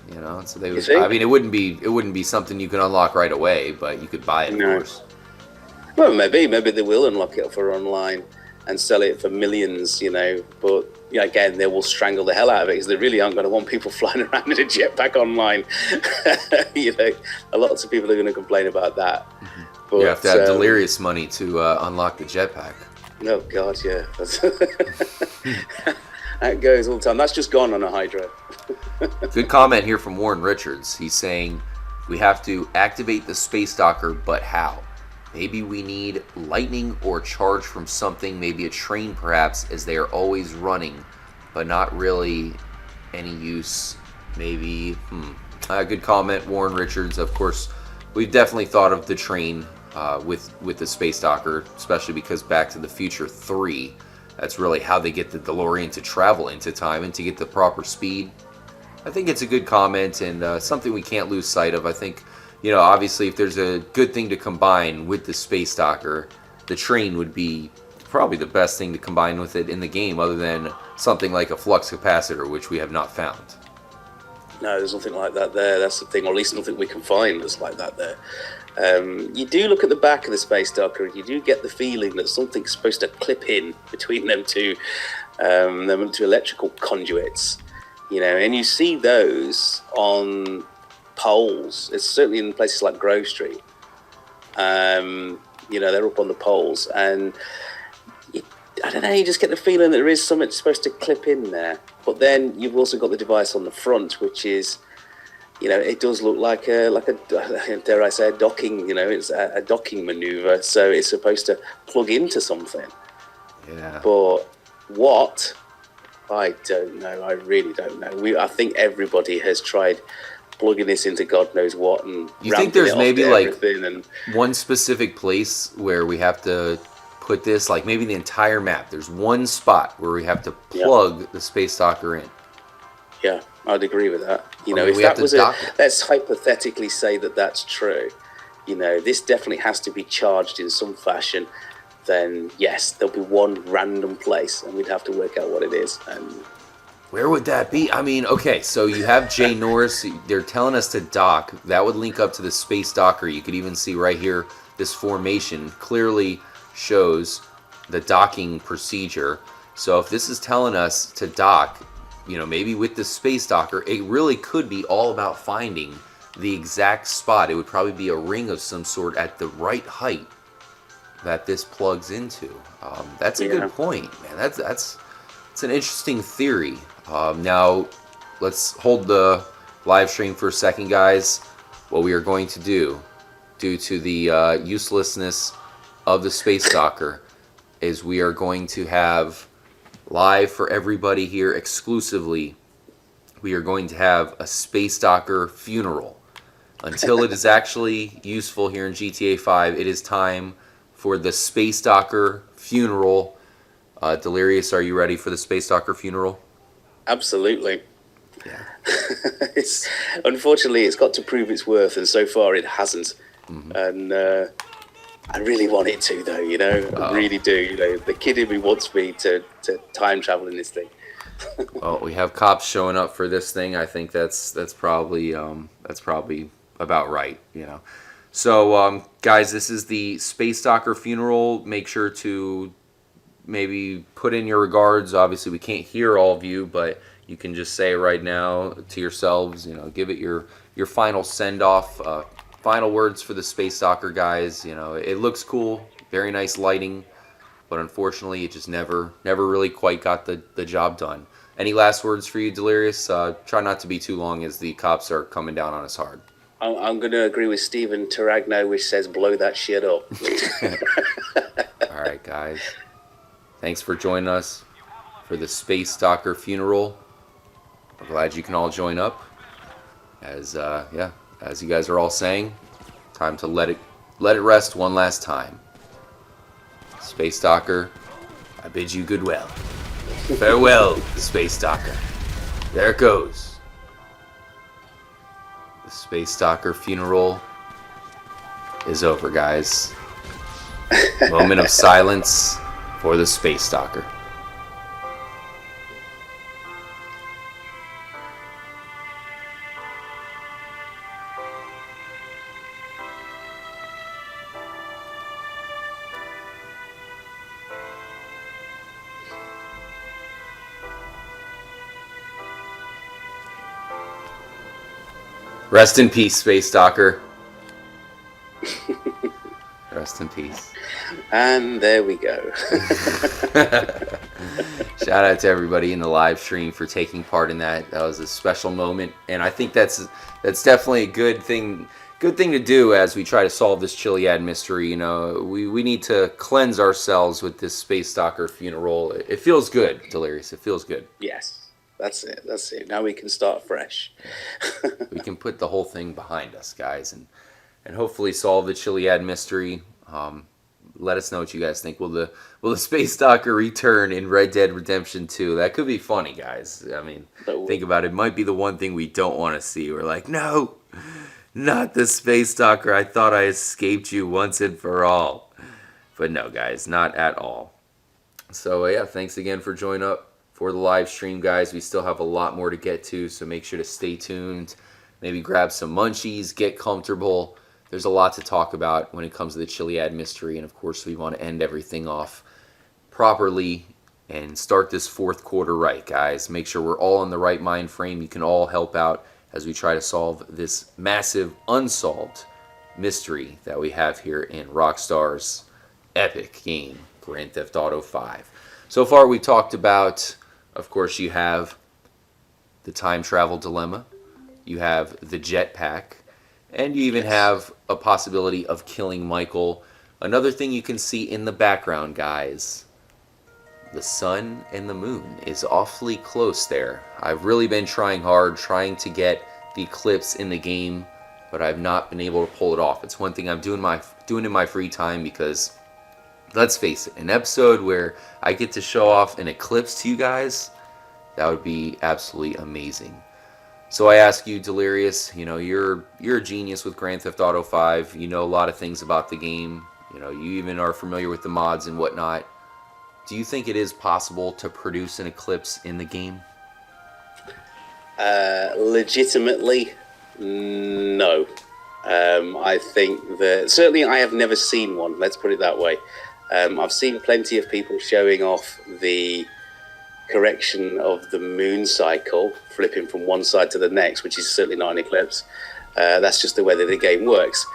You know, so they would. I mean, it wouldn't be something you can unlock right away, but you could buy it, of course. Well, maybe they will unlock it for online and sell it for millions. You know, but yeah, again, they will strangle the hell out of it because they really aren't going to want people flying around in a jetpack online. You know, lots of people are going to complain about that. Mm-hmm. But, you have to have delirious money to unlock the jetpack. Oh God, yeah. That goes all the time. That's just gone on a Hydra. Good comment here from Warren Richards. He's saying we have to activate the space docker, but how? Maybe we need lightning or charge from something, maybe a train perhaps, as they are always running, but not really any use. Maybe, Good comment, Warren Richards. Of course, we've definitely thought of the train with the Space Docker, especially because Back to the Future 3, that's really how they get the DeLorean to travel into time and to get the proper speed. I think it's a good comment and something we can't lose sight of. I think, you know, obviously if there's a good thing to combine with the Space Docker, the train would be probably the best thing to combine with it in the game, other than something like a flux capacitor, which we have not found. No, there's nothing like that there. That's the thing, or at least nothing we can find that's like that there. You do look at the back of the Space Docker, and you do get the feeling that something's supposed to clip in between them two electrical conduits, you know, and you see those on poles. It's certainly in places like Grove Street. You know, they're up on the poles, and I don't know, you just get the feeling that there is something supposed to clip in there. But then you've also got the device on the front, which is, you know, it does look like a dare I say, a docking, you know, it's a docking maneuver. So it's supposed to plug into something. Yeah. But what? I don't know. I really don't know. I think everybody has tried plugging this into God knows what. And you think there's maybe like one specific place where we have to put this, like maybe the entire map, there's one spot where we have to plug the Space Docker in? Yeah, I'd agree with that. You know, if that was let's hypothetically say that that's true, you know, this definitely has to be charged in some fashion, then yes, there'll be one random place and we'd have to work out what it is. And where would that be? I mean, okay, so you have Jay Norris, they're telling us to dock. That would link up to the Space Docker. You could even see right here, this formation clearly shows the docking procedure. So if this is telling us to dock, you know, maybe with the Space Docker, it really could be all about finding the exact spot. It would probably be a ring of some sort at the right height that this plugs into. That's a good point, man. That's an interesting theory. Now, let's hold the live stream for a second, guys. What we are going to do, due to the uselessness of the Space Docker, is we are going to have live for everybody here exclusively, we are going to have a Space Docker funeral. Until it is actually useful here in GTA 5, it is time for the Space Docker funeral. Delirious, are you ready for the Space Docker funeral? Absolutely. Yeah. Unfortunately, it's got to prove its worth, and so far it hasn't. Mm-hmm. And I really want it to, though, you know. I really do. You know, the kid in me wants me to time travel in this thing. Well, we have cops showing up for this thing. I think that's probably about right, you know. So, guys, this is the Space Docker funeral. Make sure to maybe put in your regards. Obviously, we can't hear all of you, but you can just say right now to yourselves, you know, give it your final send-off. Final words for the Space Docker, guys. You know, it looks cool, very nice lighting, but unfortunately, it just never really quite got the job done. Any last words for you, Delirious? Try not to be too long, as the cops are coming down on us hard. I'm going to agree with Steven Taragno, which says blow that shit up. All right, guys. Thanks for joining us for the Space Docker funeral. We're glad you can all join up. As you guys are all saying, time to let it rest one last time. Space Docker, I bid you goodwill. Farewell, Space Docker. There it goes. The Space Docker funeral is over, guys. Moment of silence for the Space Docker. Rest in peace, Space Docker. Rest in peace. And there we go. Shout out to everybody in the live stream for taking part in that. That was a special moment, and I think that's definitely a good thing to do as we try to solve this Chiliad mystery. You know, we need to cleanse ourselves with this Space Docker funeral. It feels good, Delirious. It feels good. Yes. That's it. That's it. Now we can start fresh. We can put the whole thing behind us, guys, and hopefully solve the Chiliad mystery. Let us know what you guys think. Will the Space Stalker return in Red Dead Redemption 2? That could be funny, guys. I mean, think about it. It might be the one thing we don't want to see. We're like, no, not the Space Stalker. I thought I escaped you once and for all. But no, guys, not at all. So, yeah, thanks again for joining up for the live stream, guys. We still have a lot more to get to, so make sure to stay tuned. Maybe grab some munchies, get comfortable. There's a lot to talk about when it comes to the Chiliad mystery, and of course we want to end everything off properly and start this fourth quarter right, guys. Make sure we're all in the right mind frame. You can all help out as we try to solve this massive unsolved mystery that we have here in Rockstar's epic game, Grand Theft Auto 5. So far we talked about, of course, you have the time travel dilemma, you have the jetpack, and you even have a possibility of killing Michael. Another thing you can see in the background, guys, the sun and the moon is awfully close there. I've really been trying hard, trying to get the Eclipse in the game, but I've not been able to pull it off. It's one thing I'm doing in my free time because, let's face it, an episode where I get to show off an Eclipse to you guys, that would be absolutely amazing. So I ask you, Delirious, you know, you're a genius with Grand Theft Auto 5. You know a lot of things about the game. You know, you even are familiar with the mods and whatnot. Do you think it is possible to produce an Eclipse in the game? Legitimately, no. I think that certainly I have never seen one. Let's put it that way. I've seen plenty of people showing off the correction of the moon cycle, flipping from one side to the next, which is certainly not an eclipse. That's just the way that the game works.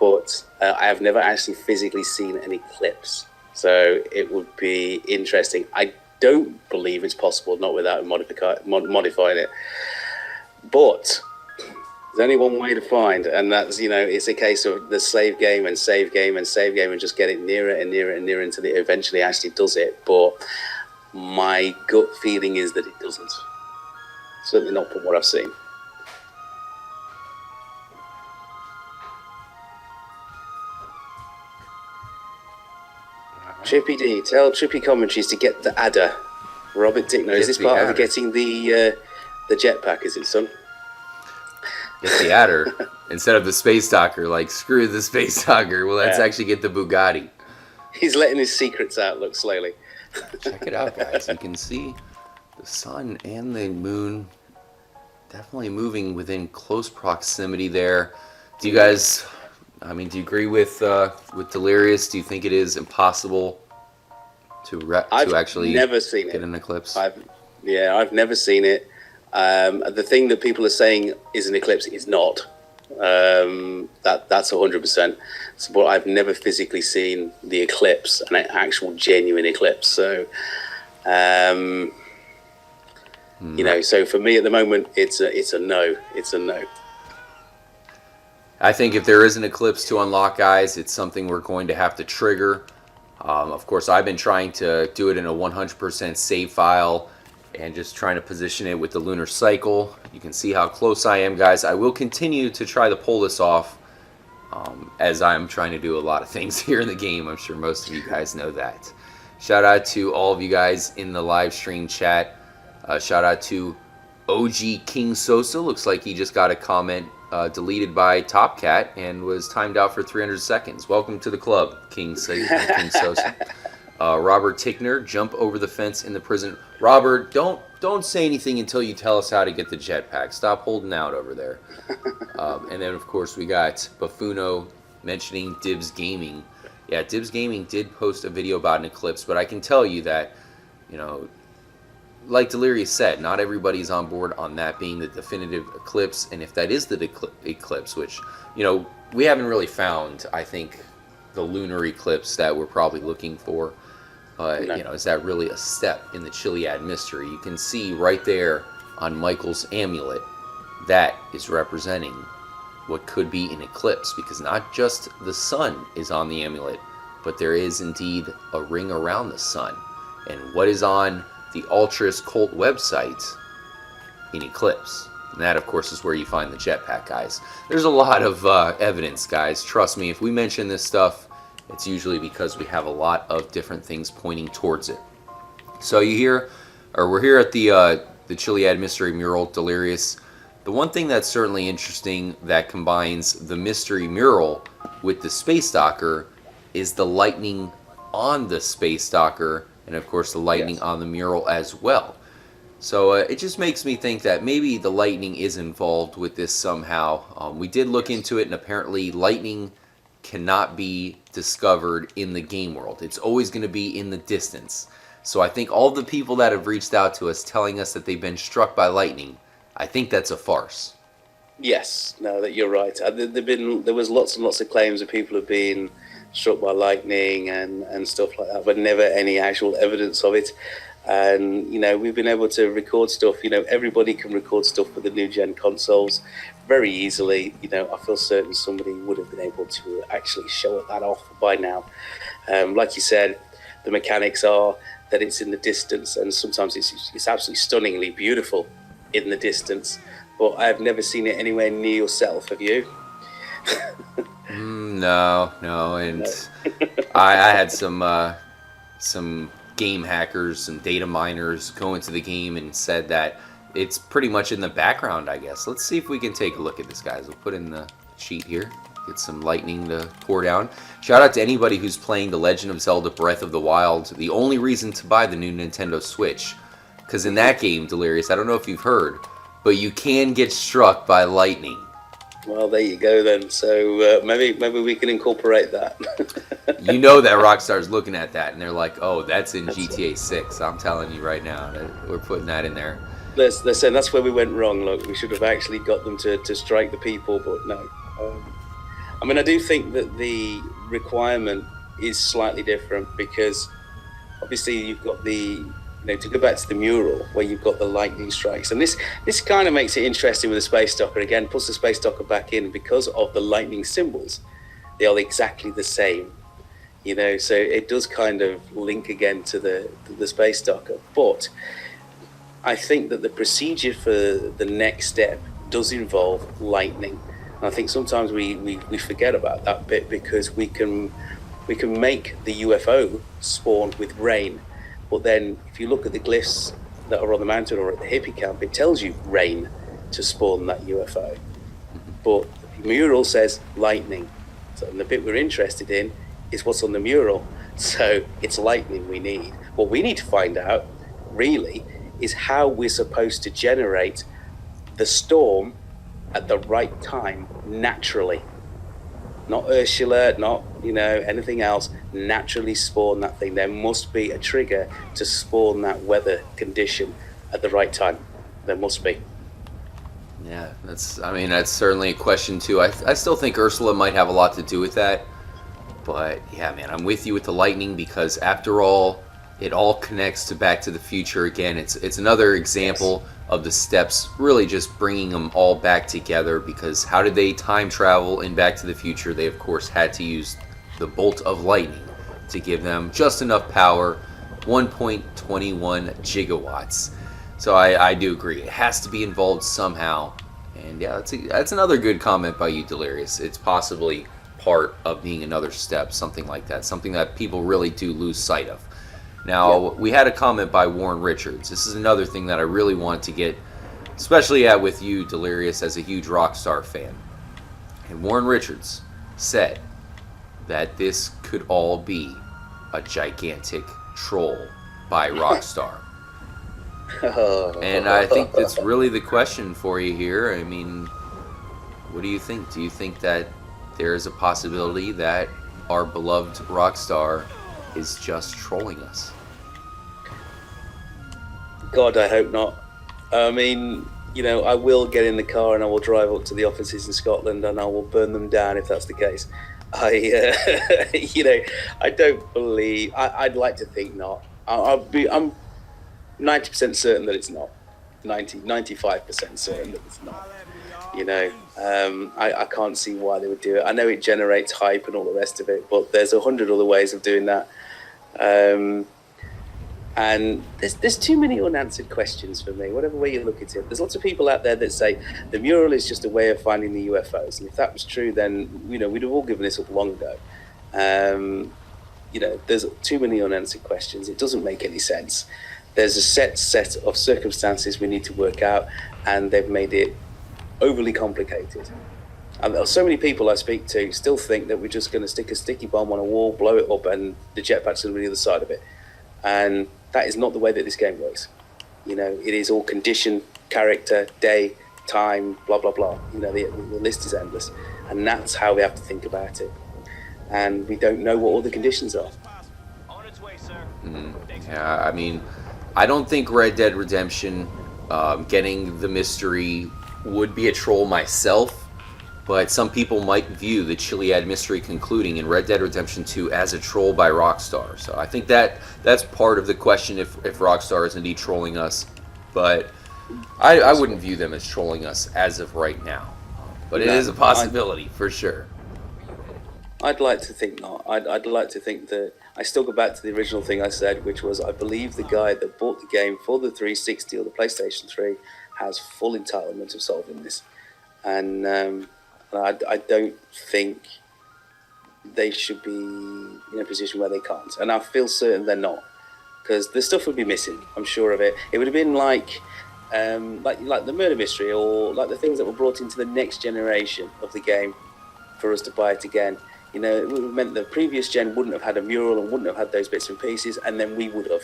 But I have never actually physically seen an eclipse. So it would be interesting. I don't believe it's possible, not without modifying it. But there's only one way to find, and that's, you know, it's a case of the save game and save game and save game and just get it nearer and nearer and nearer until it eventually actually does it. But my gut feeling is that it doesn't. Certainly not from what I've seen. Trippy D, tell Trippy Commentaries to get the adder. Robert Dickno, is this part of getting the jetpack, is it, son? Get the adder instead of the Space Stalker. Like, screw the Space Stalker. Well, let's actually get the Bugatti. He's letting his secrets out, look, slowly. Check it out, guys. You can see the sun and the moon definitely moving within close proximity there. Do you guys, I mean, do you agree with Delirious? Do you think it is impossible to actually never seen get an eclipse? I've never seen it. The thing that people are saying is an eclipse is not. That's 100%. So, but I've never physically seen the eclipse, an actual genuine eclipse. So, you know, so for me at the moment, it's a no. It's a no. I think if there is an eclipse to unlock, guys, it's something we're going to have to trigger. Of course, I've been trying to do it in a 100% save file and just trying to position it with the lunar cycle. You can see how close I am, guys. I will continue to try to pull this off as I'm trying to do a lot of things here in the game. I'm sure most of you guys know that. Shout out to all of you guys in the live stream chat. Shout out to OG King Sosa. Looks like he just got a comment deleted by Top Cat and was timed out for 300 seconds. Welcome to the club, King Sosa. Robert Tickner, jump over the fence in the prison. Robert, don't say anything until you tell us how to get the jetpack. Stop holding out over there. And then, of course, we got Buffuno mentioning Dibs Gaming. Yeah, Dibs Gaming did post a video about an eclipse, but I can tell you that, you know, like Delirious said, not everybody's on board on that being the definitive eclipse. And if that is the eclipse, which, you know, we haven't really found, I think, the lunar eclipse that we're probably looking for. But, you know, is that really a step in the Chiliad mystery? You can see right there on Michael's amulet, that is representing what could be an eclipse, because not just the sun is on the amulet, but there is indeed a ring around the sun. And what is on the Altruist cult website in Eclipse. And that, of course, is where you find the jetpack, guys. There's a lot of evidence, guys. Trust me, if we mention this stuff, it's usually because we have a lot of different things pointing towards it. So we're here at the Chiliad Mystery Mural, Delirious. The one thing that's certainly interesting that combines the Mystery Mural with the Space Docker is the lightning on the Space Docker, and of course the lightning on the mural as well. So it just makes me think that maybe the lightning is involved with this somehow. We did look into it, and apparently lightning cannot be discovered in the game world. It's always going to be in the distance. So I think all the people that have reached out to us telling us that they've been struck by lightning, I think that's a farce. Yes, no, that you're right. There was lots and lots of claims of people have been struck by lightning and stuff like that, but never any actual evidence of it. And, you know, we've been able to record stuff. You know, everybody can record stuff with the new gen consoles very easily. You know, I feel certain somebody would have been able to actually show that off by now. Like you said, the mechanics are that it's in the distance, and sometimes it's absolutely stunningly beautiful in the distance. But I've never seen it anywhere near yourself. Have you? No, and I had some game hackers, some data miners go into the game and said that it's pretty much in the background, I guess. Let's see if we can take a look at this, guys. We'll put in the sheet here, get some lightning to pour down. Shout out to anybody who's playing The Legend of Zelda Breath of the Wild. The only reason to buy the new Nintendo Switch, because in that game, Delirious, I don't know if you've heard, but you can get struck by lightning. Well, there you go then. So maybe we can incorporate that. You know that Rockstar's looking at that, and they're like, "Oh, that's in GTA 6." I'm telling you right now, that we're putting that in there. Listen, that's where we went wrong. Look, we should have actually got them to strike the people, but no. I mean, I do think that the requirement is slightly different because obviously you've got to go back to the mural where you've got the lightning strikes, and this kind of makes it interesting with the Space Docker again. Puts the Space Docker back in because of the lightning symbols; they are exactly the same, you know. So it does kind of link again to the Space Docker. But I think that the procedure for the next step does involve lightning. And I think sometimes we forget about that bit because we can make the UFO spawn with rain. But then if you look at the glyphs that are on the mountain or at the hippie camp, it tells you rain to spawn that UFO. But the mural says lightning. So the bit we're interested in is what's on the mural. So it's lightning we need. What we need to find out, really, is how we're supposed to generate the storm at the right time, naturally. Not Ursula, not, anything else. Naturally spawn that thing. There must be a trigger to spawn that weather condition at the right time. There must be. Yeah, that's certainly a question too. I still think Ursula might have a lot to do with that. But yeah, man, I'm with you with the lightning because after all, it all connects to Back to the Future again. It's another example of the steps really just bringing them all back together, because how did they time travel in Back to the Future? They of course had to use the bolt of lightning to give them just enough power, 1.21 gigawatts. So I do agree, it has to be involved somehow. And yeah, that's another good comment by you, Delirious. It's possibly part of being another step, something like that, something that people really do lose sight of. Now, we had a comment by Warren Richards. This is another thing that I really want to get, especially with you, Delirious, as a huge Rockstar fan. And Warren Richards said that this could all be a gigantic troll by Rockstar. And I think that's really the question for you here. I mean, what do you think? Do you think that there is a possibility that our beloved Rockstar is just trolling us? God, I hope not. I mean, I will get in the car and I will drive up to the offices in Scotland and I will burn them down if that's the case. I don't believe. I'd like to think not. I'm 90% certain that it's not. 95% certain that it's not. I can't see why they would do it. I know it generates hype and all the rest of it, but there's 100 other ways of doing that. And there's too many unanswered questions for me, whatever way you look at it. There's lots of people out there that say the mural is just a way of finding the UFOs. And if that was true, then, we'd have all given this up long ago. There's too many unanswered questions. It doesn't make any sense. There's a set of circumstances we need to work out, and they've made it overly complicated. And there are so many people I speak to still think that we're just going to stick a sticky bomb on a wall, blow it up, and the jetpack's going to be the other side of it. And that is not the way that this game works. It is all condition, character, day, time, blah, blah, blah. The list is endless. And that's how we have to think about it. And we don't know what all the conditions are. Yeah, I mean, I don't think Red Dead Redemption getting the mystery would be a troll myself, but some people might view the Chiliad mystery concluding in Red Dead Redemption 2 as a troll by Rockstar. So I think that's part of the question if Rockstar is indeed trolling us. But I wouldn't view them as trolling us as of right now. But it is a possibility, for sure. I'd like to think not. I'd like to think that I still go back to the original thing I said, which was I believe the guy that bought the game for the 360 or the PlayStation 3 has full entitlement of solving this. And I don't think they should be in a position where they can't. And I feel certain they're not, because the stuff would be missing. I'm sure of it. It would have been like the murder mystery, or like the things that were brought into the next generation of the game for us to buy it again. It would have meant the previous gen wouldn't have had a mural and wouldn't have had those bits and pieces, and then we would have.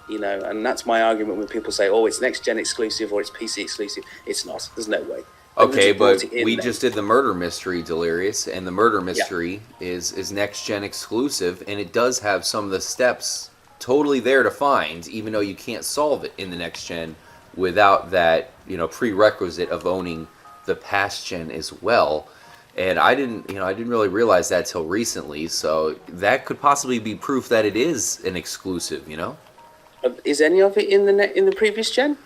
And that's my argument when people say, oh, it's next gen exclusive or it's PC exclusive. It's not. There's no way. Okay, but we just did the murder mystery, Delirious, and the murder mystery is next gen exclusive, and it does have some of the steps totally there to find, even though you can't solve it in the next gen without that prerequisite of owning the past gen as well. And I didn't really realize that till recently, so that could possibly be proof that it is an exclusive. Is any of it in the previous gen?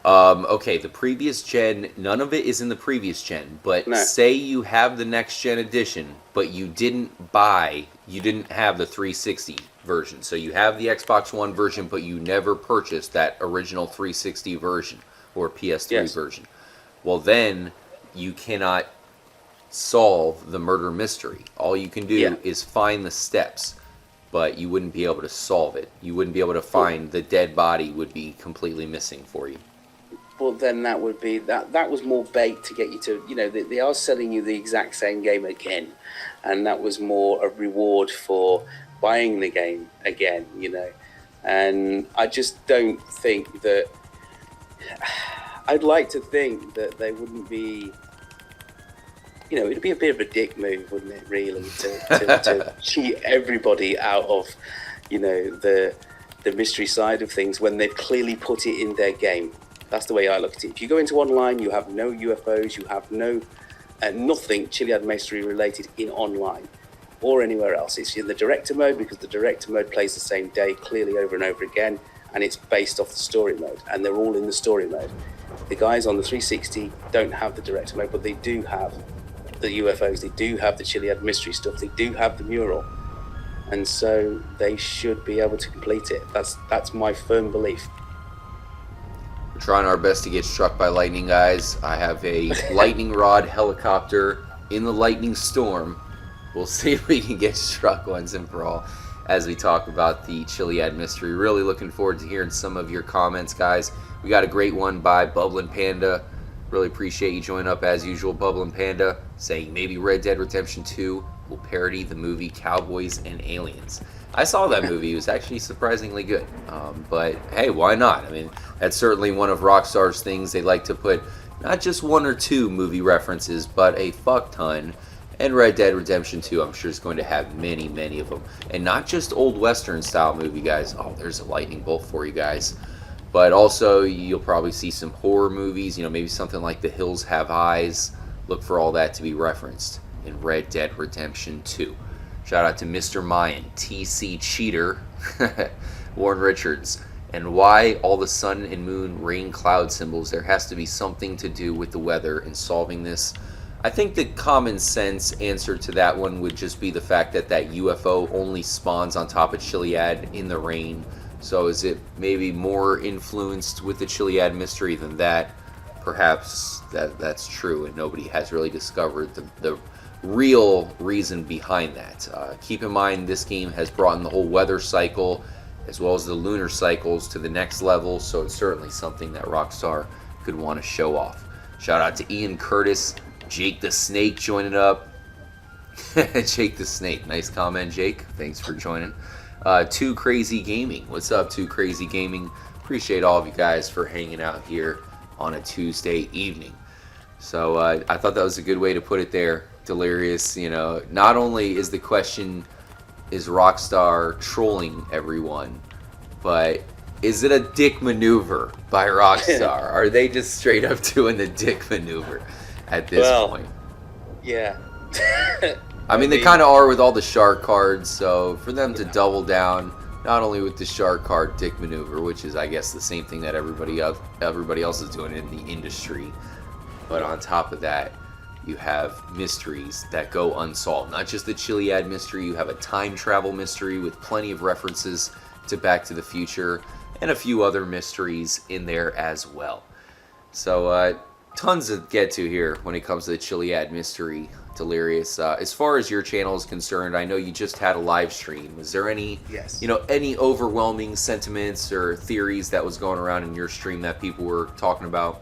Okay, the previous gen, none of it is in the previous gen, but say you have the next gen edition, but you didn't have the 360 version. So you have the Xbox One version, but you never purchased that original 360 version or PS3 version. Well, then you cannot solve the murder mystery. All you can do is find the steps, but you wouldn't be able to solve it. You wouldn't be able to find the dead body would be completely missing for you. Well, then that would be that was more bait to get you to, they are selling you the exact same game again, and that was more a reward for buying the game again, and I just don't think that, I'd like to think that they wouldn't be, it'd be a bit of a dick move, wouldn't it, really, to cheat everybody out of, the mystery side of things when they've clearly put it in their game. That's the way I look at it. If you go into online, you have no UFOs, you have nothing Chiliad mystery related in online or anywhere else. It's in the director mode, because the director mode plays the same day clearly over and over again, and it's based off the story mode, and they're all in the story mode. The guys on the 360 don't have the director mode, but they do have the UFOs, they do have the Chiliad mystery stuff, they do have the mural, and so they should be able to complete it. That's my firm belief. We're trying our best to get struck by lightning, guys. I have a lightning rod helicopter in the lightning storm. We'll see if we can get struck once and for all as we talk about the Chiliad mystery. Really looking forward to hearing some of your comments, guys. We got a great one by Bubblin' Panda. Really appreciate you joining up as usual, Bubblin' Panda, saying maybe Red Dead Redemption 2 will parody the movie Cowboys and Aliens. I saw that movie. It was actually surprisingly good. But hey, why not? I mean, that's certainly one of Rockstar's things. They like to put not just one or two movie references, but a fuck ton. And Red Dead Redemption 2, I'm sure, is going to have many, many of them. And not just old Western style movie, guys. Oh, there's a lightning bolt for you guys. But also, you'll probably see some horror movies, maybe something like The Hills Have Eyes. Look for all that to be referenced in Red Dead Redemption 2. Shout out to Mr. Mayan, TC Cheater, Warren Richards. And why all the sun and moon, rain, cloud symbols? There has to be something to do with the weather in solving this. I think the common sense answer to that one would just be the fact that UFO only spawns on top of Chiliad in the rain. So is it maybe more influenced with the Chiliad mystery than that? Perhaps that's true, and nobody has really discovered the real reason behind that. Keep in mind, this game has brought in the whole weather cycle as well as the lunar cycles to the next level, so it's certainly something that Rockstar could want to show off. Shout out to Ian Curtis, Jake the Snake joining up. Jake the Snake, nice comment, Jake. Thanks for joining. Too Crazy Gaming, what's up, Too Crazy Gaming? Appreciate all of you guys for hanging out here on a Tuesday evening. So I thought that was a good way to put it there, Delirious. You know, not only is the question, is Rockstar trolling everyone, but is it a dick maneuver by Rockstar? Are they just straight up doing the dick maneuver at this point? Yeah. I mean, they kind of are with all the shark cards, so for them to double down, not only with the shark card dick maneuver, which is, I guess, the same thing that everybody else is doing in the industry, but on top of that, you have mysteries that go unsolved. Not just the Chiliad mystery, you have a time travel mystery with plenty of references to Back to the Future, and a few other mysteries in there as well. So, tons to get to here when it comes to the Chiliad mystery, Delirious. As far as your channel is concerned, I know you just had a live stream. Was there any, any overwhelming sentiments or theories that was going around in your stream that people were talking about?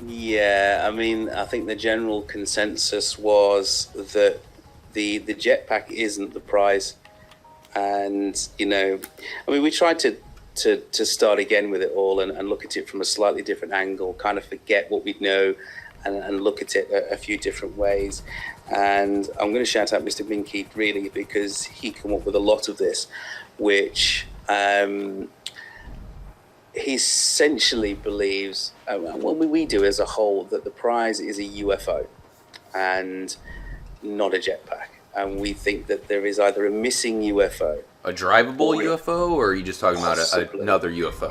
Yeah, I mean, I think the general consensus was that the jetpack isn't the prize, and I mean, we tried to start again with it all and look at it from a slightly different angle, kind of forget what we know and look at it a few different ways. And I'm going to shout out Mr. Minky, really, because he came up with a lot of this, which he essentially believes, what we do as a whole, that the prize is a UFO and not a jetpack. And we think that there is either a missing UFO, a drivable UFO, or are you just talking about another UFO?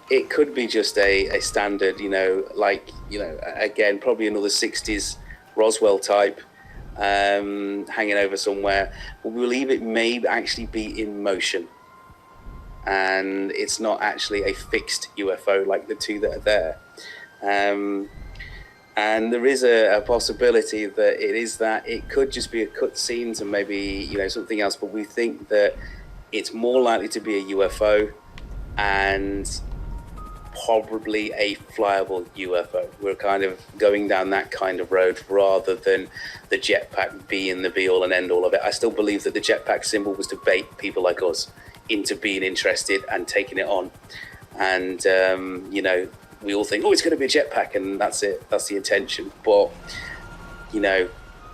It could be just a standard, again, probably another 60s Roswell type hanging over somewhere. But we believe it may actually be in motion. And it's not actually a fixed UFO like the two that are there. And there is a possibility that it is that. It could just be a cutscene to maybe, something else. But we think that it's more likely to be a UFO and probably a flyable UFO. We're kind of going down that kind of road rather than the jetpack being the be all and end all of it. I still believe that the jetpack symbol was to bait people like us into being interested and taking it on. And, we all think, it's going to be a jetpack, and that's it. That's the intention. But,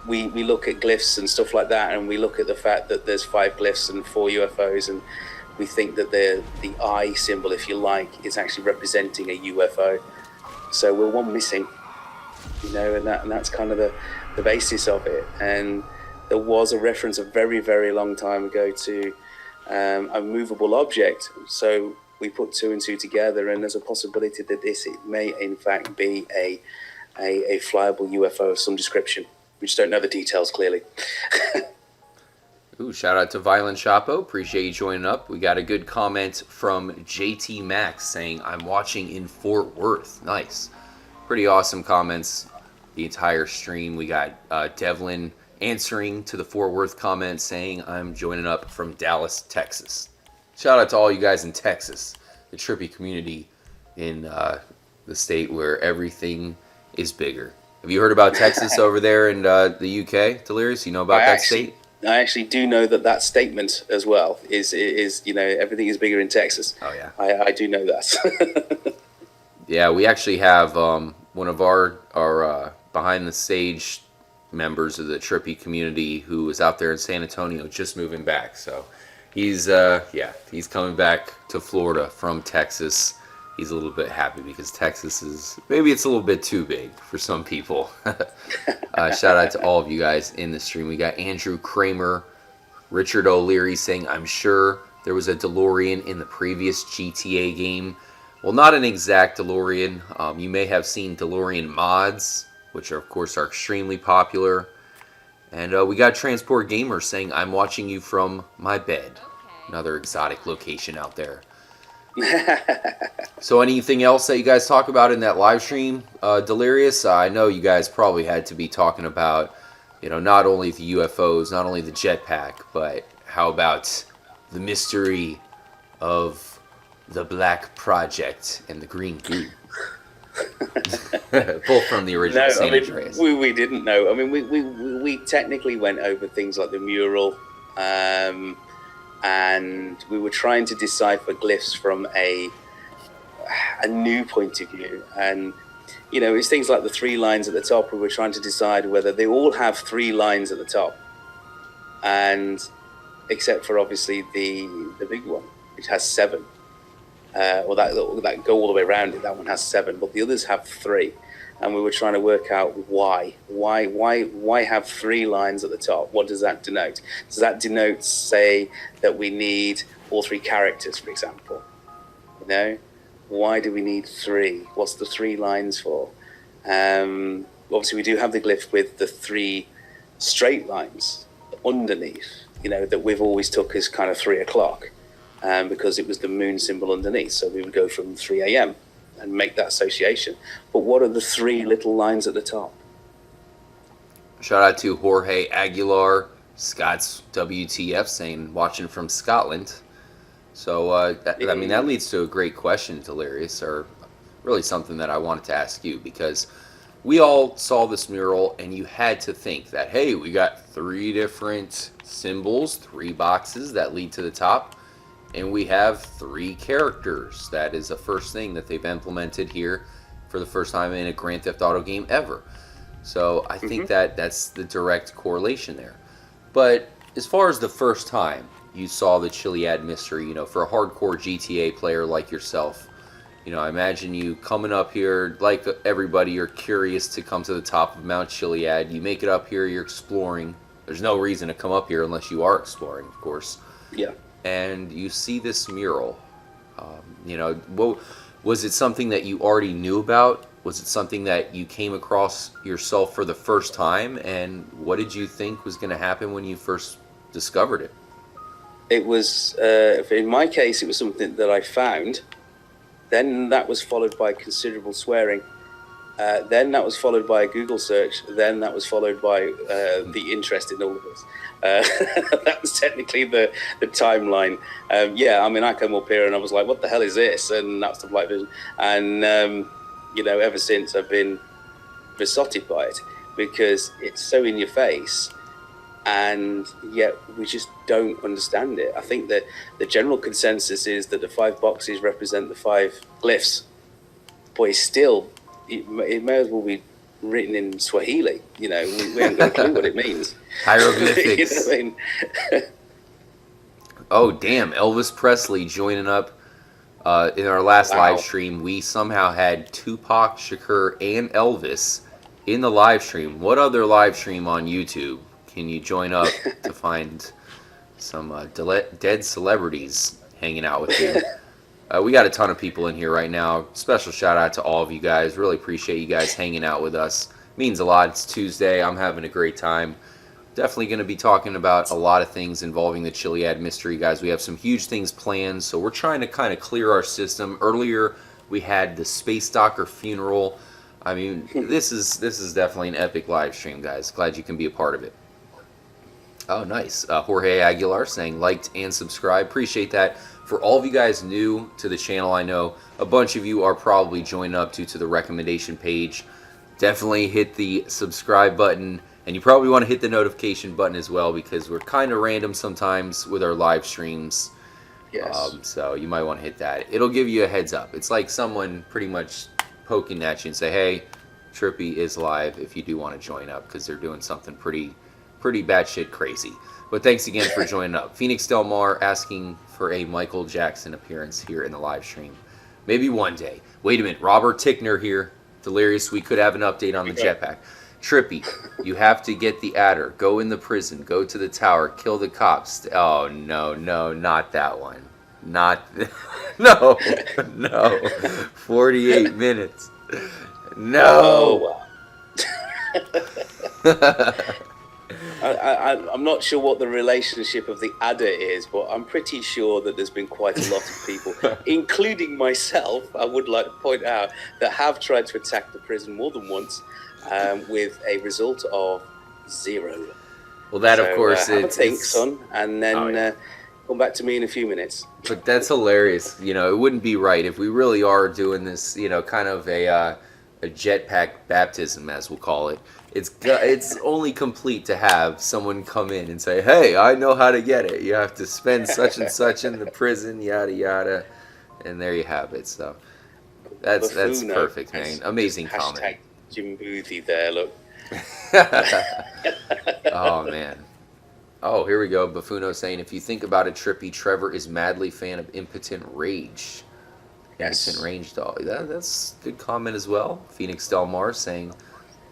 we look at glyphs and stuff like that, and we look at the fact that there's 5 glyphs and 4 UFOs, and we think that the eye symbol, if you like, is actually representing a UFO. So we're one missing, and that's kind of the basis of it. And there was a reference a very, very long time ago to a movable object. So we put 2 and 2 together, and there's a possibility that it may in fact be a flyable UFO of some description. We just don't know the details clearly. Ooh, shout out to Violent Chapo. Appreciate you joining up. We got a good comment from JT Max saying, I'm watching in Fort Worth. Nice. Pretty awesome comments the entire stream. We got Devlin answering to the Fort Worth comment saying, I'm joining up from Dallas, Texas. Shout out to all you guys in Texas, the trippy community in the state where everything is bigger. Have you heard about Texas over there in the UK, Delirious? You know about that state? I actually do know that statement as well is everything is bigger in Texas. Oh yeah, I do know that. Yeah, we actually have one of our behind the stage members of the trippy community who is out there in San Antonio just moving back. So he's coming back to Florida from Texas. He's a little bit happy because Texas is, maybe it's a little bit too big for some people. Shout out to all of you guys in the stream. We got Andrew Kramer, Richard O'Leary saying, I'm sure there was a DeLorean in the previous GTA game. Well, not an exact DeLorean. You may have seen DeLorean mods, which are, of course, are extremely popular. And we got Transport Gamer saying, I'm watching you from my bed. Another exotic location out there. So anything else that you guys talk about in that live stream, Delirious? I know you guys probably had to be talking about, not only the UFOs, not only the jetpack, but how about the mystery of the Black Project and the Green Goo? Both from the original San Andreas. We didn't know. I mean, we technically went over things like the Mural, and we were trying to decipher glyphs from a new point of view. And it's things like the 3 lines at the top. We were trying to decide whether they all have 3 lines at the top, and except for obviously the big one, which has 7. Or that go all the way around it. That one has 7, but the others have 3, and we were trying to work out why have 3 lines at the top. What does that denote? Does that denote, say, that we need all 3 characters, for example? Why do we need 3? What's the 3 lines for? Obviously, we do have the glyph with the 3 straight lines underneath. That we've always took as kind of 3 o'clock. Because it was the moon symbol underneath. So we would go from 3 a.m. and make that association. But what are the 3 little lines at the top? Shout out to Jorge Aguilar, Scott's WTF, saying, watching from Scotland. So, that leads to a great question, Delirious, or really something that I wanted to ask you, because we all saw this mural, and you had to think that, hey, we got 3 different symbols, 3 boxes that lead to the top. And we have 3 characters. That is the first thing that they've implemented here for the first time in a Grand Theft Auto game ever. So I think that's the direct correlation there. But as far as the first time you saw the Chiliad mystery, for a hardcore GTA player like yourself, I imagine you coming up here, like everybody, you're curious to come to the top of Mount Chiliad. You make it up here, you're exploring. There's no reason to come up here unless you are exploring, of course. Yeah. And you see this mural. Was it something that you already knew about? Was it something that you came across yourself for the first time? And what did you think was going to happen when you first discovered it? It was, in my case, it was something that I found. Then that was followed by considerable swearing. Then that was followed by a Google search. Then that was followed by the interest in all of us. That was technically the timeline. I came up here and I was like, what the hell is this? And that's the Black Vision. And, ever since I've been besotted by it because it's so in your face and yet we just don't understand it. I think that the general consensus is that the 5 boxes represent the 5 glyphs. But it's still, it may as well be written in Swahili. We haven't got a clue what it means. Hieroglyphics. I mean? Oh, damn. Elvis Presley joining up in our last live stream. We somehow had Tupac Shakur and Elvis in the live stream. What other live stream on YouTube can you join up to find some dead celebrities hanging out with you? We got a ton of people in here right now. Special shout out to all of you guys. Really appreciate you guys hanging out with us. Means a lot. It's Tuesday. I'm having a great time. Definitely going to be talking about a lot of things involving the Chiliad mystery, guys. We have some huge things planned, so we're trying to kind of clear our system. Earlier, we had the Space Docker funeral. I mean, this is definitely an epic live stream, guys. Glad you can be a part of it. Oh, nice. Jorge Aguilar saying liked and subscribed. Appreciate that. For all of you guys new to the channel, I know a bunch of you are probably joining up due to the recommendation page. Definitely hit the subscribe button, and you probably want to hit the notification button as well because we're kind of random sometimes with our live streams. Yes. So you might want to hit that. It'll give you a heads up. It's like someone pretty much poking at you and say, hey, Trippy is live if you do want to join up because they're doing something pretty batshit crazy. But thanks again for joining up. Phoenix Del Mar asking for a Michael Jackson appearance here in the live stream. Maybe one day. Wait a minute. Robert Tickner here. Delirious. We could have an update on the jetpack. Trippy, you have to get the adder. Go in the prison. Go to the tower. Kill the cops. Oh, no, not that one. No. 48 minutes. No. Oh, wow. I'm not sure what the relationship of the adder is, but I'm pretty sure that there's been quite a lot of people, including myself, I would like to point out, that have tried to attack the prison more than once, with a result of 0. Well, that of course have a think, son, and then come back to me in a few minutes. But that's hilarious. You know, it wouldn't be right if we really are doing this. You know, kind of a jetpack baptism, as we'll call it. It's only complete to have someone come in and say, "Hey, I know how to get it. You have to spend such and such in the prison, yada yada," and there you have it. So that's perfect, man. Amazing comment. Hashtag Jim Boothie there. Look. Oh man. Oh, here we go. Buffuno saying, if you think about it, Trippy, Trevor is madly fan of Impotent Rage. Yes. Impotent Rage doll. That's a good comment as well. Phoenix Del Mar saying,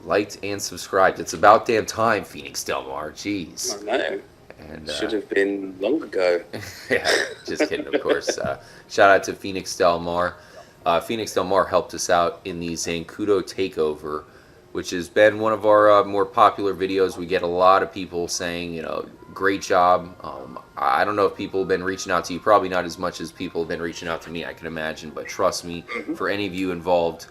liked and subscribed. It's about damn time, Phoenix Del Mar. Jeez. I know. And, should have been long ago. Yeah, just kidding, of course. Shout out to Phoenix Del Mar. Phoenix Del Mar helped us out in the Zancudo takeover, which has been one of our more popular videos. We get a lot of people saying, you know, great job. I don't know if people have been reaching out to you. Probably not as much as people have been reaching out to me, I can imagine. But trust me, for any of you involved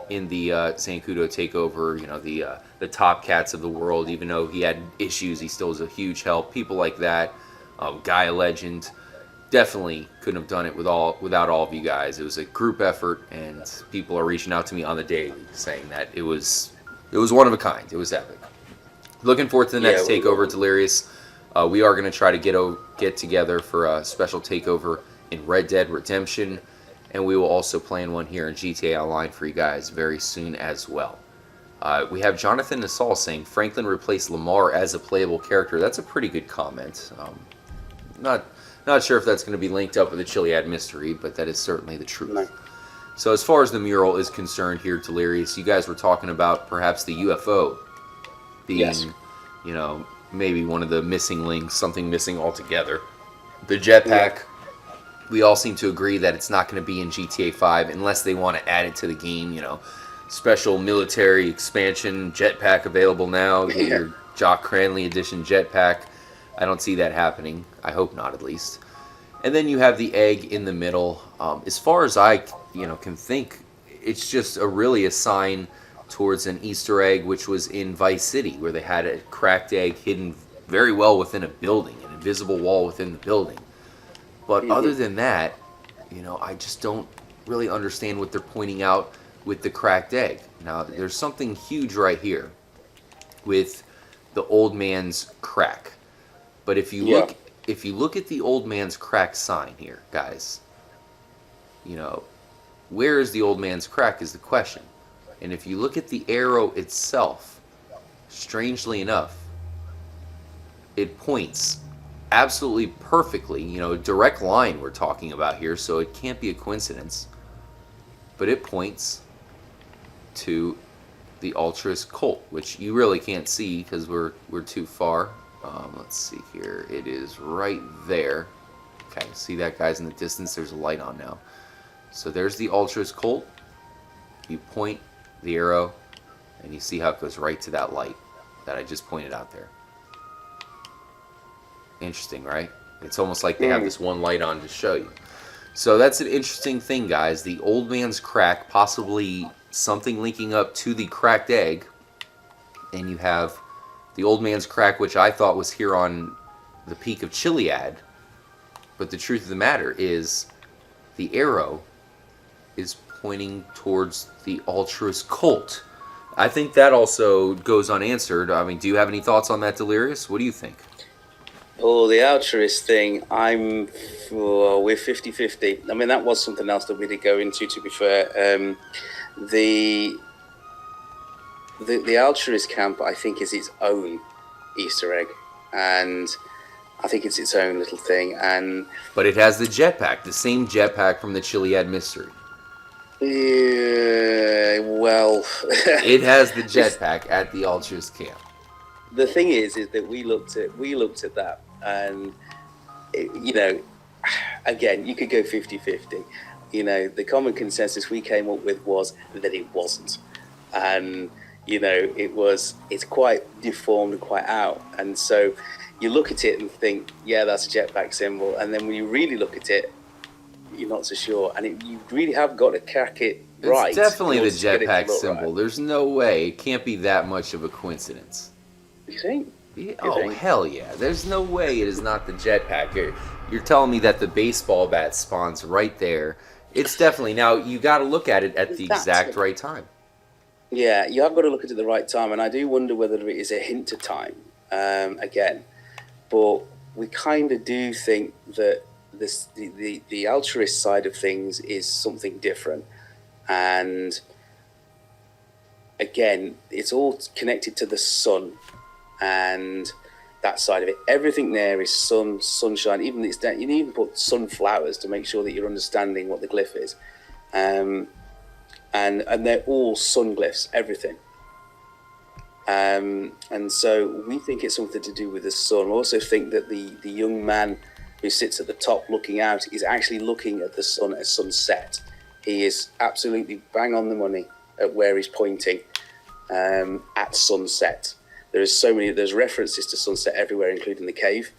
in the Zancudo takeover, you know, the top cats of the world, even though he had issues, he still was a huge help. People like that, Guy Legend, definitely couldn't have done it without all of you guys. It was a group effort, and people are reaching out to me on the daily saying that it was one of a kind. It was epic. Looking forward to the next takeover, Delirious. We are going to try to get together for a special takeover in Red Dead Redemption, and we will also plan one here in GTA Online for you guys very soon as well. We have Jonathan Nassau saying, Franklin replaced Lamar as a playable character. That's a pretty good comment. Not sure if that's going to be linked up with the Chiliad mystery, but that is certainly the truth. No. So as far as the mural is concerned here, Delirious, you guys were talking about perhaps the UFO being, you know, maybe one of the missing links, something missing altogether. The jetpack, we all seem to agree that it's not going to be in GTA 5 unless they want to add it to the game, you know. Special military expansion jetpack available now, get your Jock Cranley edition jetpack. I don't see that happening. I hope not, at least. And then you have the egg in the middle. As far as I can think, it's just really a sign towards an Easter egg, which was in Vice City, where they had a cracked egg hidden very well within a building, an invisible wall within the building. But other than that, you know, I just don't really understand what they're pointing out with the cracked egg. Now, there's something huge right here with the old man's crack. But if you look at the old man's crack sign here, guys, you know, where is the old man's crack is the question. And if you look at the arrow itself, strangely enough, it points absolutely perfectly, you know, a direct line we're talking about here, so it can't be a coincidence. But it points to the Altruist cult, which you really can't see because we're too far. Let's see here. It is right there. Okay, see that, guys, in the distance? There's a light on now. So there's the Altruist cult. You point the arrow, and you see how it goes right to that light that I just pointed out there. Interesting, right? It's almost like they have this one light on to show you. So that's an interesting thing, guys. The old man's crack, possibly something linking up to the cracked egg, and you have the old man's crack, which I thought was here on the peak of Chiliad. But the truth of the matter is the arrow is pointing towards the Altruist cult. I think that also goes unanswered. I mean, do you have any thoughts on that, Delirious? What do you think? Oh, the Altruist thing, we're 50-50. I mean, that was something else that we did go into, to be fair. The Altruist camp, I think, is its own Easter egg, and I think it's its own little thing. But it has the jetpack, the same jetpack from the Chiliad mystery. Yeah, well, it has the jetpack at the Altruist camp. The thing is that we looked at that, and you know, again, you could go 50-50. You know, the common consensus we came up with was that it wasn't, and You know, it's quite deformed and quite out. And so you look at it and think, yeah, that's a jetpack symbol. And then when you really look at it, you're not so sure. And you really have got to crack it right. It's definitely the in order to get it to jetpack look symbol. right. There's no way. It can't be that much of a coincidence. You think? Yeah, oh, hell yeah. There's no way it is not the jetpack. You're telling me that the baseball bat spawns right there. It's definitely. Now, you got to look at it at the exact right time. Yeah, you have got to look at it at the right time. And I do wonder whether it is a hint of time, again. But we kind of do think that the altruist side of things is something different. And again, it's all connected to the sun and that side of it. Everything there is sun, sunshine. Even you can even put sunflowers to make sure that you're understanding what the glyph is. And they're all sun glyphs, everything. And so we think it's something to do with the sun. We also think that the young man who sits at the top looking out is actually looking at the sun at sunset. He is absolutely bang on the money at where he's pointing, at sunset. There's references to sunset everywhere, including the cave.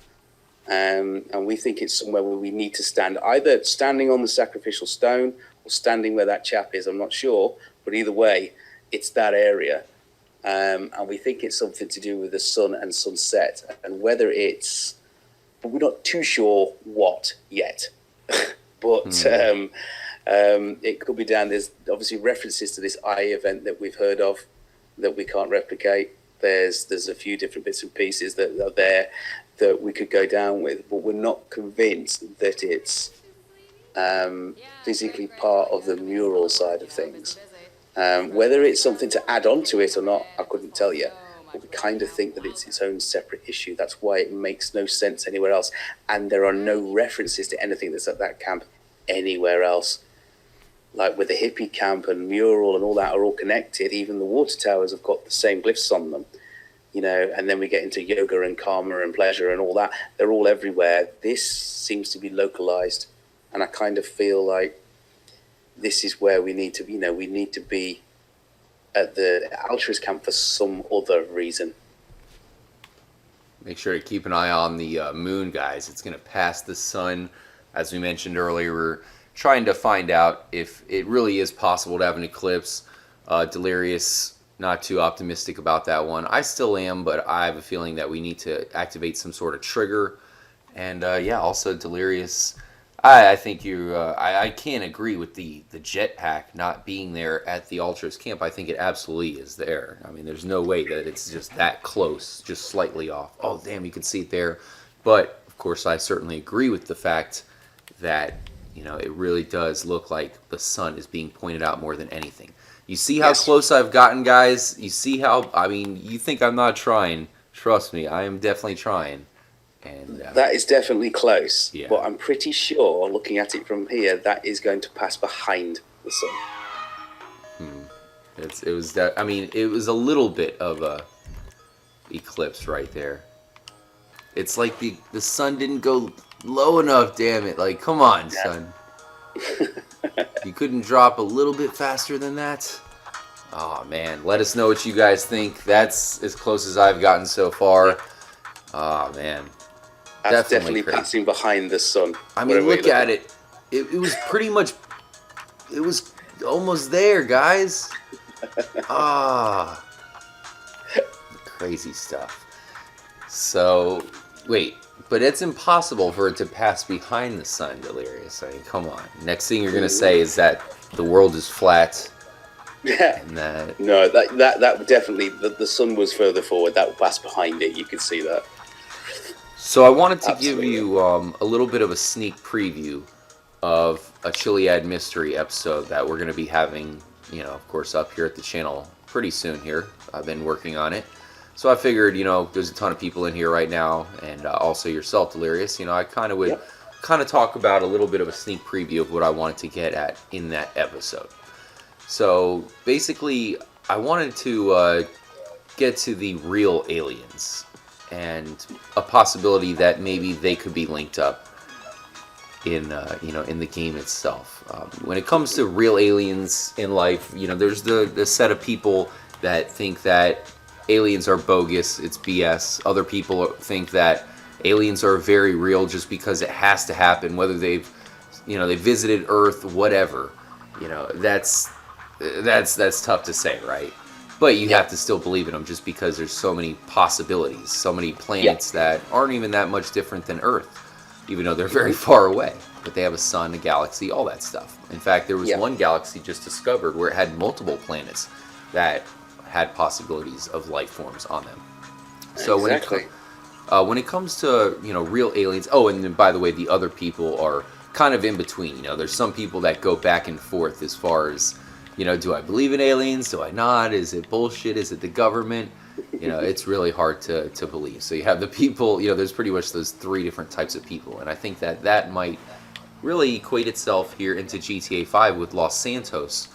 And we think it's somewhere where we need to stand, either standing on the sacrificial stone or standing where that chap is. I'm not sure, but either way, it's that area. And we think it's something to do with the sun and sunset, and whether it's, but we're not too sure what yet. But it could be down. There's obviously references to this eye event that we've heard of that we can't replicate. There's a few different bits and pieces that are there that we could go down with, but we're not convinced that it's physically part of the mural side of things. Whether it's something to add on to it or not, I couldn't tell you. But we kind of think that it's its own separate issue. That's why it makes no sense anywhere else. And there are no references to anything that's at that camp anywhere else. Like with the hippie camp and mural and all that are all connected. Even the water towers have got the same glyphs on them. You know, and then we get into yoga and karma and pleasure and all that. They're all everywhere. This seems to be localized. And I kind of feel like this is where we need to be, we need to be at the Altruist camp for some other reason. Make sure to keep an eye on the moon, guys. It's going to pass the sun. As we mentioned earlier, we're trying to find out if it really is possible to have an eclipse. Delirious, not too optimistic about that one. I still am, but I have a feeling that we need to activate some sort of trigger. And yeah, also Delirious. I think I can't agree with the jetpack not being there at the Altruist camp. I think it absolutely is there. I mean, there's no way that it's just that close, just slightly off. Oh, damn, you can see it there. But, of course, I certainly agree with the fact that, it really does look like the sun is being pointed out more than anything. You see how close I've gotten, guys? You see how, you think I'm not trying. Trust me, I am definitely trying. And, that is definitely close, yeah. But I'm pretty sure, looking at it from here, that is going to pass behind the sun. It was a little bit of a eclipse right there. It's like the sun didn't go low enough. Damn it! Like, come on, sun. You couldn't drop a little bit faster than that. Oh man, let us know what you guys think. That's as close as I've gotten so far. Oh man. That's definitely passing behind the sun. I mean, look at it. It was pretty much... It was almost there, guys. Crazy stuff. So, wait. But it's impossible for it to pass behind the sun, Delirious. I mean, come on. Next thing you're going to say is that the world is flat. Yeah. And that... No, that definitely... The sun was further forward. That would pass behind it. You could see that. So I wanted to give you a little bit of a sneak preview of a Chiliad mystery episode that we're going to be having, of course, up here at the channel pretty soon here. I've been working on it. So I figured, there's a ton of people in here right now, and also yourself, Delirious. I kind of would talk about a little bit of a sneak preview of what I wanted to get at in that episode. So basically, I wanted to get to the real aliens. And a possibility that maybe they could be linked up in in the game itself. When it comes to real aliens in life, there's the set of people that think that aliens are bogus, it's BS. Other people think that aliens are very real just because it has to happen, whether they've, they visited Earth, whatever. That's tough to say, right? But you have to still believe in them just because there's so many possibilities, so many planets that aren't even that much different than Earth, even though they're very far away. But they have a sun, a galaxy, all that stuff. In fact, there was one galaxy just discovered where it had multiple planets that had possibilities of life forms on them. So when it comes to real aliens, and then by the way, the other people are kind of in between. There's some people that go back and forth as far as, do I believe in aliens? Do I not? Is it bullshit? Is it the government? It's really hard to believe. So you have the people, there's pretty much those three different types of people. And I think that might really equate itself here into GTA 5 with Los Santos,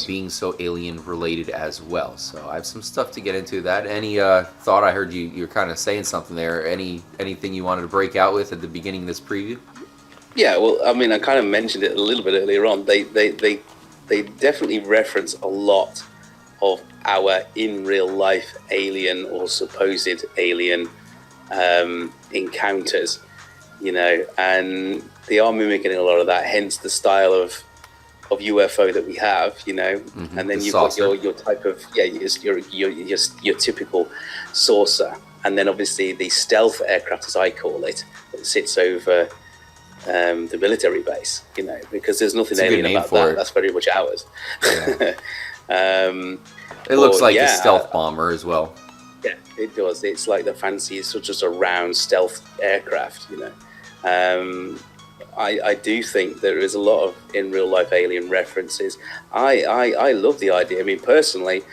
being so alien related as well. So I have some stuff to get into that. Any thought? I heard you're kind of saying something there. Anything you wanted to break out with at the beginning of this preview? Yeah, well, I mean, I kind of mentioned it a little bit earlier on. They definitely reference a lot of our in real life alien or supposed alien encounters, and they are mimicking a lot of that. Hence the style of UFO that we have, and then you've got your type of your typical saucer, and then obviously the stealth aircraft, as I call it, that sits over the military base, because there's nothing alien about that. That's very much ours. Yeah. It looks like a stealth bomber as well. Yeah, it does. It's like the fancy, it's just a round stealth aircraft, I do think there is a lot of in real life alien references. I love the idea. I mean, personally,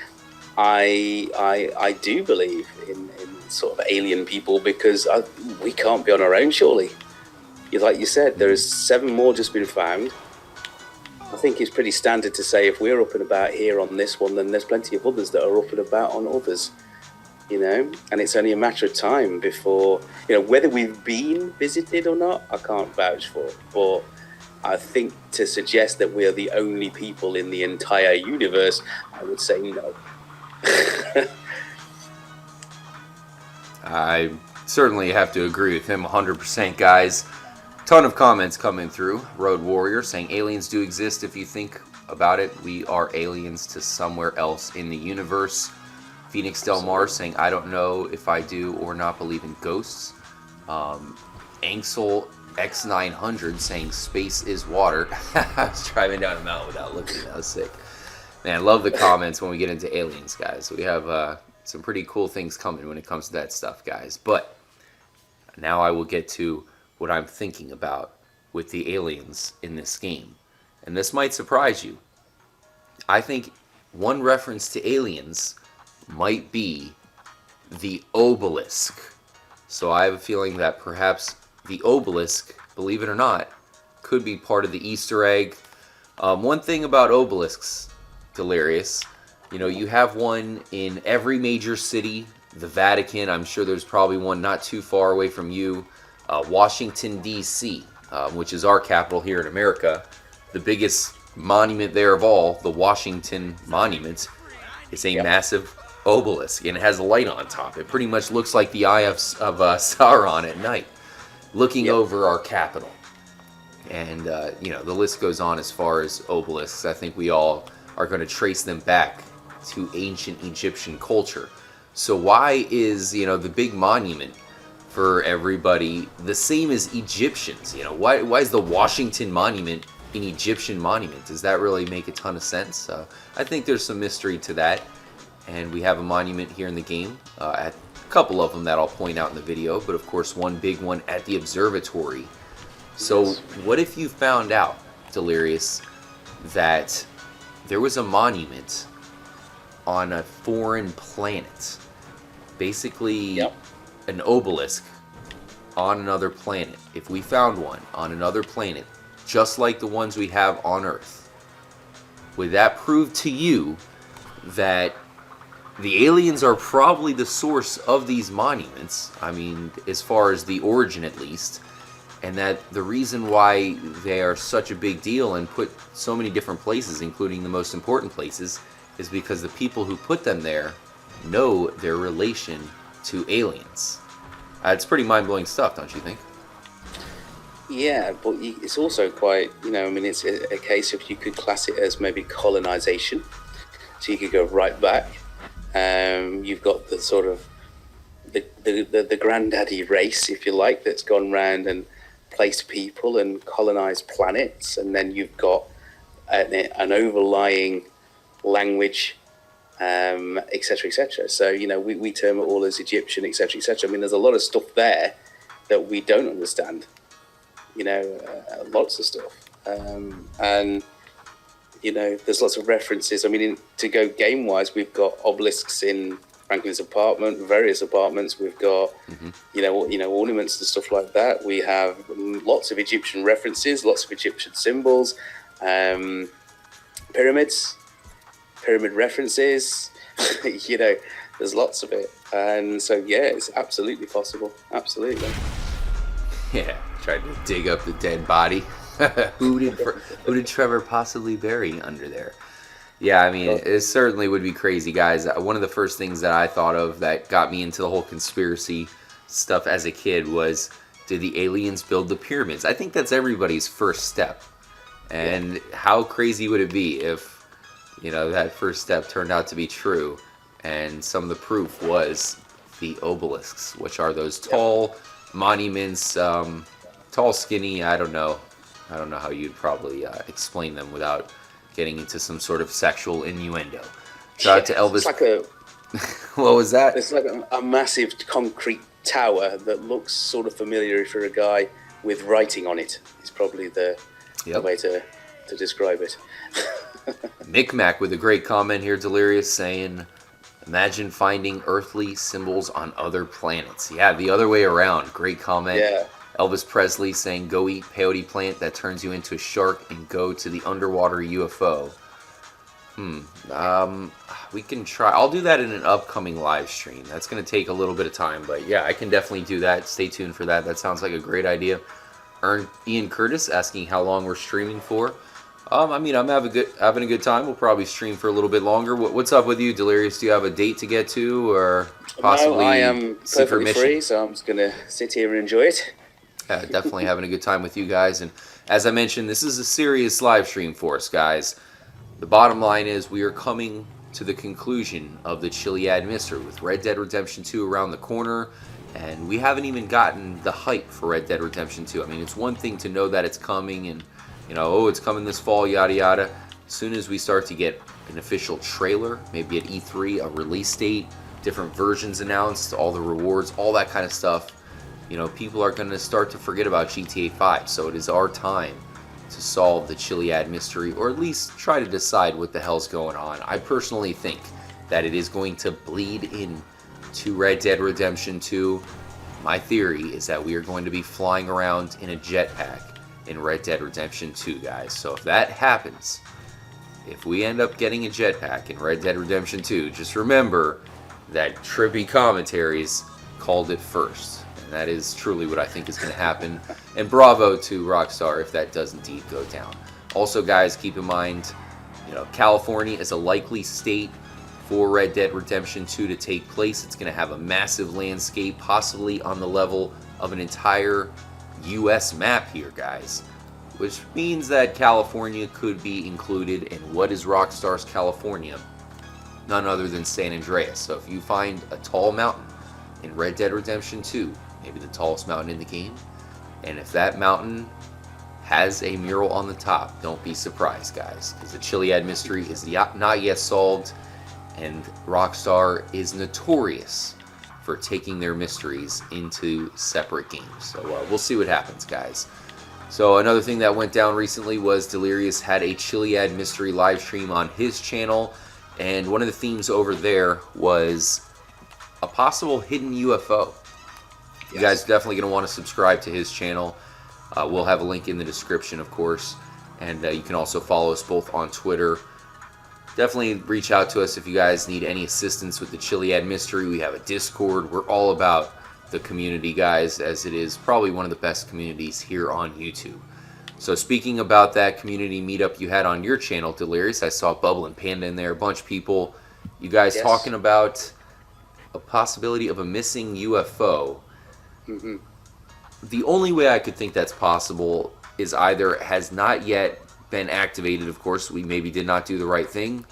I do believe in sort of alien people, because we can't be on our own, surely. Like you said, there is 7 more just been found. I think it's pretty standard to say if we're up and about here on this one, then there's plenty of others that are up and about on others, and it's only a matter of time before, whether we've been visited or not, I can't vouch for, but I think to suggest that we're the only people in the entire universe, I would say no. I certainly have to agree with him 100%, guys. Ton of comments coming through. Road Warrior saying aliens do exist if you think about it. We are aliens to somewhere else in the universe. Phoenix Del Mar saying, I don't know if I do or not believe in ghosts. Angsel X900 saying space is water. I was driving down a mountain without looking. That was sick. Man, I love the comments when we get into aliens, guys. We have some pretty cool things coming when it comes to that stuff, guys. But now I will get to what I'm thinking about with the aliens in this game. And this might surprise you. I think one reference to aliens might be the Obelisk. So I have a feeling that perhaps the Obelisk, believe it or not, could be part of the Easter egg. One thing about Obelisks, Delirious, you have one in every major city. The Vatican, I'm sure there's probably one not too far away from you. Washington, D.C., which is our capital here in America. The biggest monument there of all, the Washington Monument, is a massive obelisk, and it has a light on top. It pretty much looks like the eye of Sauron at night, looking over our capital. And, the list goes on as far as obelisks. I think we all are going to trace them back to ancient Egyptian culture. So why is, the big monument for everybody the same as Egyptians? Why is the Washington Monument an Egyptian monument? Does that really make a ton of sense? I think there's some mystery to that, and we have a monument here in the game, a couple of them that I'll point out in the video, but of course one big one at the observatory. So what if you found out, Delirious, that there was a monument on a foreign planet, basically an obelisk on another planet? If we found one on another planet, just like the ones we have on Earth, would that prove to you that the aliens are probably the source of these monuments? I mean, as far as the origin at least, and that the reason why they are such a big deal and put so many different places, including the most important places, is because the people who put them there know their relation to aliens. It's pretty mind-blowing stuff, don't you think? Yeah, but it's also quite, I mean, it's a case of you could class it as maybe colonization. So you could go right back. You've got the sort of the granddaddy race, if you like, that's gone round and placed people and colonized planets, and then you've got an overlying language, etc., etc. So we term it all as Egyptian, etc., etc. I mean, there's a lot of stuff there that we don't understand. Lots of stuff, and there's lots of references. I mean, to go game wise, we've got obelisks in Franklin's apartment, various apartments. We've got ornaments and stuff like that. We have lots of Egyptian references, lots of Egyptian symbols, pyramids, pyramid references. There's lots of it, and so yeah, it's absolutely possible. Absolutely. Yeah, tried to dig up the dead body. Who did Trevor possibly bury under there? Yeah, I mean, it certainly would be crazy, guys. One of the first things that I thought of that got me into the whole conspiracy stuff as a kid was, did the aliens build the pyramids? I think that's everybody's first step. And how crazy would it be if, that first step turned out to be true, and some of the proof was the obelisks, which are those tall monuments, tall, skinny. I don't know how you'd probably explain them without getting into some sort of sexual innuendo. Shout out to Elvis. It's like a what was that? It's like a massive concrete tower that looks sort of familiar if you're a guy with writing on it. It's probably the way to describe it. Micmac with a great comment here, Delirious, saying, imagine finding earthly symbols on other planets. Yeah, the other way around. Great comment. Yeah. Elvis Presley saying, go eat peyote plant that turns you into a shark and go to the underwater UFO. We can try. I'll do that in an upcoming live stream. That's going to take a little bit of time, but yeah, I can definitely do that. Stay tuned for that. That sounds like a great idea. Ian Curtis asking how long we're streaming for. I mean, I'm having a good time. We'll probably stream for a little bit longer. What's up with you, Delirious? Do you have a date to get to, or possibly? No, I am perfectly free, so I'm just going to sit here and enjoy it. Definitely having a good time with you guys. And as I mentioned, this is a serious live stream for us, guys. The bottom line is we are coming to the conclusion of the Chiliad mystery with Red Dead Redemption 2 around the corner. And we haven't even gotten the hype for Red Dead Redemption 2. I mean, it's one thing to know that it's coming and, it's coming this fall, yada yada. As soon as we start to get an official trailer, maybe at E3, a release date, different versions announced, all the rewards, all that kind of stuff, people are going to start to forget about GTA 5. So it is our time to solve the Chiliad mystery, or at least try to decide what the hell's going on. I personally think that it is going to bleed in to Red Dead Redemption 2. My theory is that we are going to be flying around in a jetpack in Red Dead Redemption 2, guys. So if that happens, if we end up getting a jetpack in Red Dead Redemption 2, just remember that Trippy Commentaries called it first. And that is truly what I think is going to happen. And bravo to Rockstar if that does indeed go down. Also, guys, keep in mind, California is a likely state for Red Dead Redemption 2 to take place. It's going to have a massive landscape, possibly on the level of an entire U.S. map here, guys. Which means that California could be included in what is Rockstar's California. None other than San Andreas. So if you find a tall mountain in Red Dead Redemption 2, maybe the tallest mountain in the game, and if that mountain has a mural on the top, don't be surprised, guys, because the Chiliad mystery is not yet solved. And Rockstar is notorious for taking their mysteries into separate games. So we'll see what happens, guys. So another thing that went down recently was Delirious had a Chiliad mystery live stream on his channel. And one of the themes over there was a possible hidden UFO. You guys are definitely going to want to subscribe to his channel. We'll have a link in the description, of course. And you can also follow us both on Twitter. Definitely reach out to us if you guys need any assistance with the Chiliad mystery. We have a Discord. We're all about the community, guys, as it is probably one of the best communities here on YouTube. So speaking about that community meetup you had on your channel, Delirious, I saw Bubble and Panda in there, a bunch of people. You guys Yes. talking about a possibility of a missing UFO. Mm-hmm. The only way I could think that's possible is either it has not yet been activated, of course, we maybe did not do the right thing,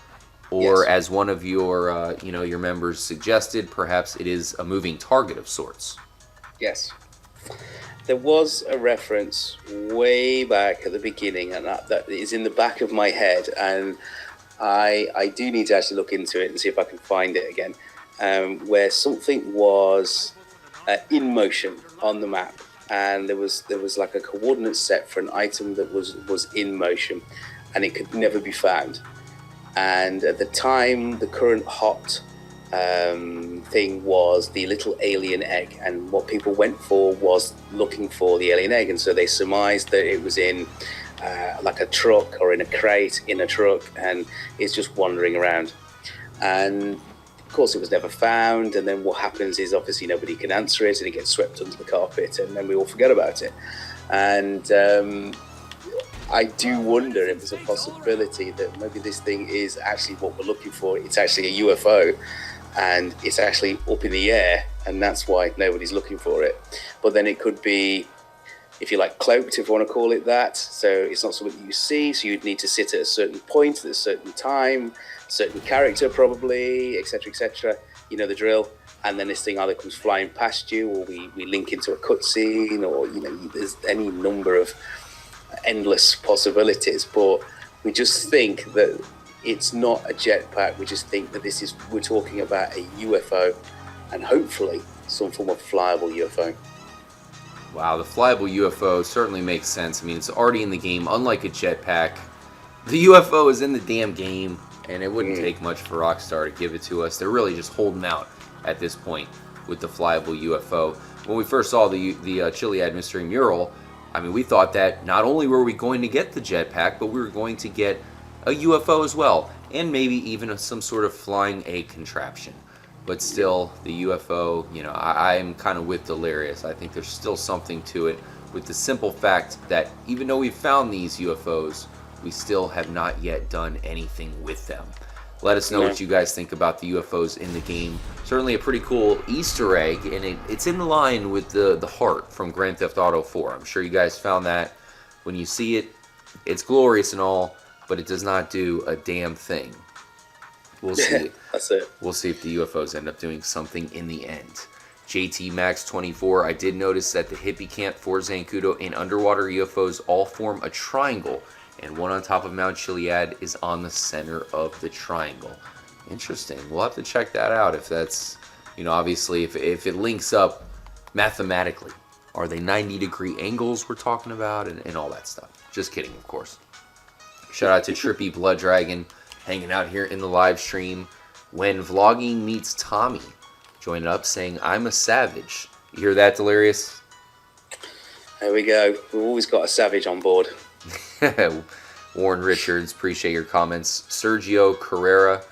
or Yes. as one of your your members suggested, perhaps it is a moving target of sorts. Yes. There was a reference way back at the beginning, and that is in the back of my head, and I do need to actually look into it and see if I can find it again, where something was in motion on the map, and there was like a coordinate set for an item that was in motion, and it could never be found. And at the time, the current hot thing was the little alien egg, and what people went for was looking for the alien egg, and so they surmised that it was in like a truck or in a crate in a truck, and it's just wandering around. And of course it was never found, and then what happens is obviously nobody can answer it, and it gets swept under the carpet, and then we all forget about it. And I do wonder if there's a possibility that maybe this thing is actually what we're looking for. It's actually a UFO, and it's actually up in the air, and that's why nobody's looking for it. But then it could be, if you like, cloaked, if you want to call it that. So it's not something you see, so you'd need to sit at a certain point at a certain time, certain character probably, etc., etc. You know the drill. And then this thing either comes flying past you, or we link into a cutscene, or there's any number of endless possibilities. But we just think that it's not a jetpack. We just think that we're talking about a UFO, and hopefully some form of flyable UFO. Wow, the flyable UFO certainly makes sense. I mean, it's already in the game, unlike a jetpack. The UFO is in the damn game, and it wouldn't take much for Rockstar to give it to us. They're really just holding out at this point with the flyable UFO. When we first saw the Chiliad mystery mural, I mean, we thought that not only were we going to get the jetpack, but we were going to get a UFO as well, and maybe even some sort of flying egg contraption. But still, the UFO, I'm kind of with Delirious. I think there's still something to it, with the simple fact that even though we've found these UFOs, we still have not yet done anything with them. Let us know what you guys think about the UFOs in the game. Certainly a pretty cool Easter egg, and it's in line with the heart from Grand Theft Auto 4. I'm sure you guys found that. When you see it, it's glorious and all, but it does not do a damn thing. We'll see. That's it. We'll see if the UFOs end up doing something in the end. JT Max 24, I did notice that the hippie camp for Zancudo and underwater UFOs all form a triangle, and one on top of Mount Chiliad is on the center of the triangle. Interesting. We'll have to check that out if that's, obviously if it links up mathematically. Are they 90-degree angles we're talking about, and all that stuff? Just kidding, of course. Shout out to Trippy Blood Dragon hanging out here in the live stream. When vlogging meets Tommy, joining up saying, I'm a savage. You hear that, Delirious? There we go. We've always got a savage on board. Warren Richards, appreciate your comments. Sergio Carrera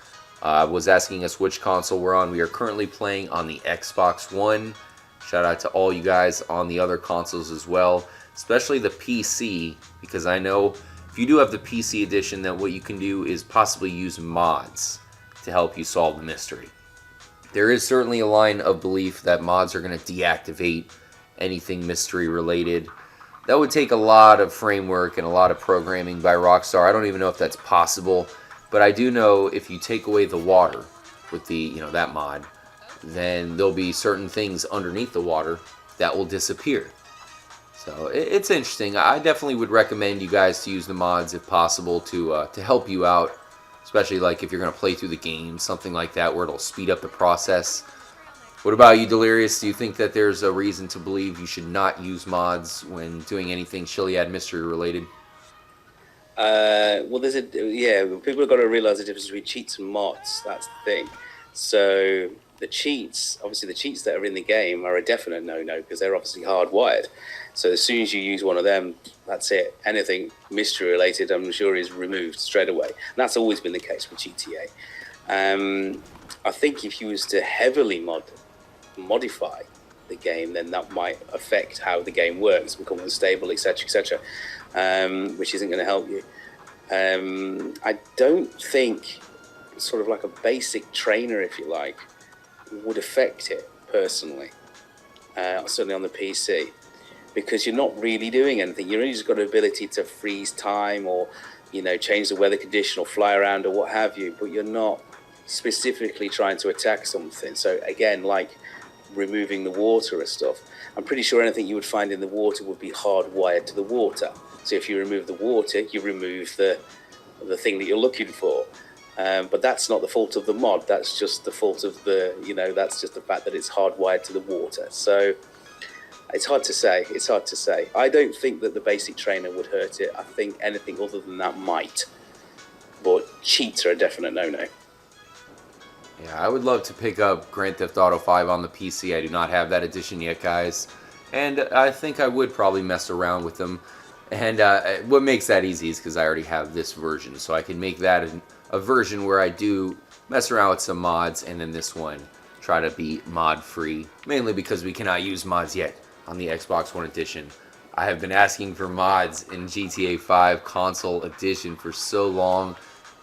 was asking us which console we're on. We are currently playing on the Xbox One. Shout out to all you guys on the other consoles as well, especially the PC, because I know if you do have the PC edition, then what you can do is possibly use mods to help you solve the mystery. There is certainly a line of belief that mods are going to deactivate anything mystery related. That would take a lot of framework and a lot of programming by Rockstar. I don't even know if that's possible, but I do know if you take away the water with the, that mod, then there'll be certain things underneath the water that will disappear. So it's interesting. I definitely would recommend you guys to use the mods if possible to help you out, especially like if you're going to play through the game, something like that where it'll speed up the process. What about you, Delirious? Do you think that there's a reason to believe you should not use mods when doing anything Chiliad mystery related? Well, people have got to realize the difference between cheats and mods. That's the thing. So the cheats that are in the game are a definite no-no because they're obviously hardwired. So as soon as you use one of them, that's it. Anything mystery related, I'm sure, is removed straight away. And that's always been the case with GTA. I think if you was to heavily modify the game, then that might affect how the game works, become unstable, etc., etc., which isn't going to help you. I don't think sort of like a basic trainer, if you like, would affect it personally, certainly on the PC, because you're not really doing anything. You've only just got the ability to freeze time or, you know, change the weather condition or fly around or what have you, but you're not specifically trying to attack something. So again, like removing the water or stuff, I'm pretty sure anything you would find in the water would be hardwired to the water. So if you remove the water, you remove the thing that you're looking for. But that's not the fault of the mod. That's just the fault of the, you know, that's just the fact that it's hardwired to the water. So it's hard to say. It's hard to say. I don't think that the basic trainer would hurt it. I think anything other than that might. But cheats are a definite no-no. Yeah, I would love to pick up Grand Theft Auto 5 on the PC. I do not have that edition yet, guys. And I think I would probably mess around with them. And what makes that easy is because I already have this version. So I can make that a version where I do mess around with some mods, and then this one try to be mod-free. Mainly because we cannot use mods yet on the Xbox One edition. I have been asking for mods in GTA 5 console edition for so long.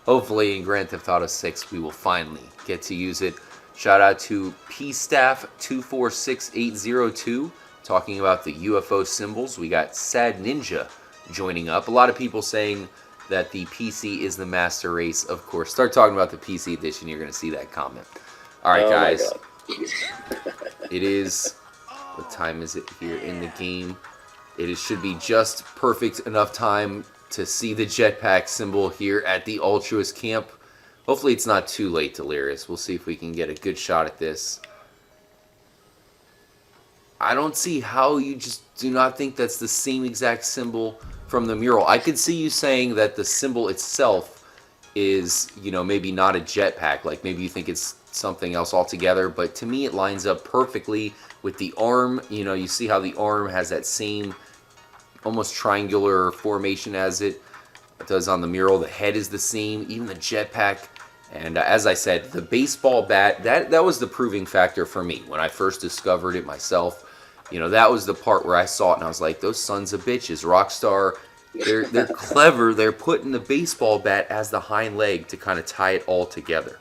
Hopefully in Grand Theft Auto 6 we will finally get to use it. Shout out to pstaff246802 talking about the UFO symbols. We got Sad Ninja joining up. A lot of people saying that the PC is the master race. Of course, start talking about the PC edition, you're going to see that comment. All right, guys. It is, what time is it here in the game? Should be just perfect enough time to see the jetpack symbol here at the Altruist camp. Hopefully it's not too late, Delirious. We'll see if we can get a good shot at this. I don't see how you just do not think that's the same exact symbol from the mural. I could see you saying that the symbol itself is, you know, maybe not a jetpack. Like maybe you think it's something else altogether. But to me it lines up perfectly with the arm. You know, you see how the arm has that same almost triangular formation as it does on the mural. The head is the same, even the jetpack. And as I said, the baseball bat, that was the proving factor for me when I first discovered it myself. You know, that was the part where I saw it and I was like, those sons of bitches, Rockstar, they're clever. They're putting the baseball bat as the hind leg to kind of tie it all together.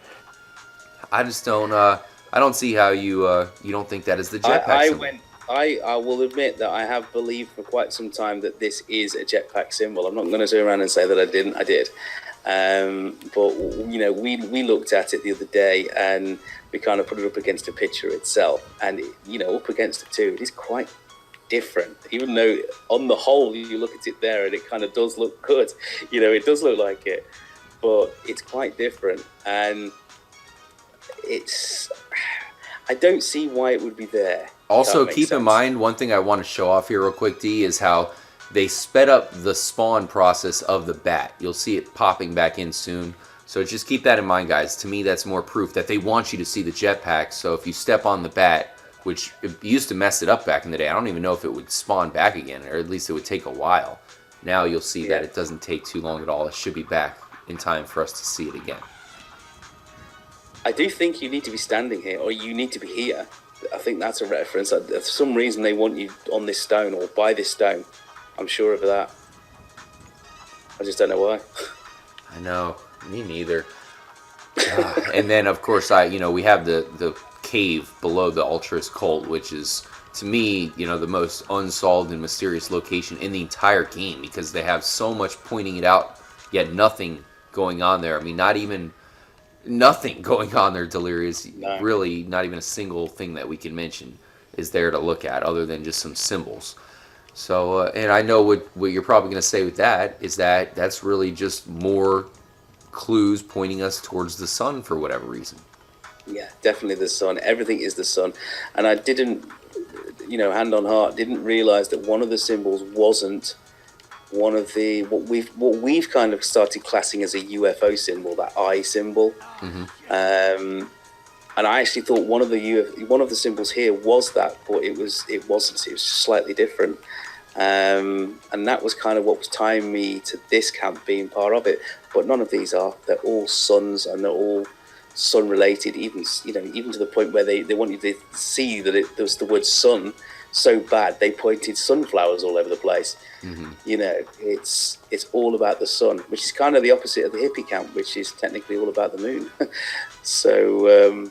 I just don't, I don't see how you don't think that is the jetpack symbol. I will admit that I have believed for quite some time that this is a jetpack symbol. I'm not going to turn around and say that I didn't. I did. But, you know, we looked at it the other day and we kind of put it up against a picture itself. And, you know, up against it too, it is quite different. Even though on the whole, you look at it there and it kind of does look good. You know, it does look like it. But it's quite different. And I don't see why it would be there. Also, keep in mind, one thing I want to show off here real quick, D, is how they sped up the spawn process of the bat. You'll see it popping back in soon. So just keep that in mind, guys. To me, that's more proof that they want you to see the jetpack. So if you step on the bat, which it used to mess it up back in the day, I don't even know if it would spawn back again, or at least it would take a while. Now you'll see that it doesn't take too long at all. It should be back in time for us to see it again. I do think you need to be standing here, or you need to be here. I think that's a reference. For some reason they want you on this stone or by this stone. I'm sure of that. I just don't know why. I know. Me neither. And then, of course, we have the cave below the Altruist cult, which is, to me, you know, the most unsolved and mysterious location in the entire game because they have so much pointing it out, yet nothing going on there. I mean, not even nothing going on there, Delirious. No. Really, not even a single thing that we can mention is there to look at other than just some symbols. So, and I know what you're probably going to say with that is that that's really just more clues pointing us towards the sun for whatever reason. Yeah, definitely the sun. Everything is the sun. And I didn't, you know, hand on heart, didn't realize that one of the symbols wasn't one of the what we've kind of started classing as a UFO symbol, that eye symbol. Mm-hmm. And I actually thought one of the symbols here was that, but it wasn't. It was slightly different. And that was kind of what was tying me to this camp being part of it. But none of these are. They're all suns, and they're all sun related, even to the point where they want you to see that it was the word sun so bad they pointed sunflowers all over the place. It's all about the sun, which is kind of the opposite of the hippie camp, which is technically all about the moon. So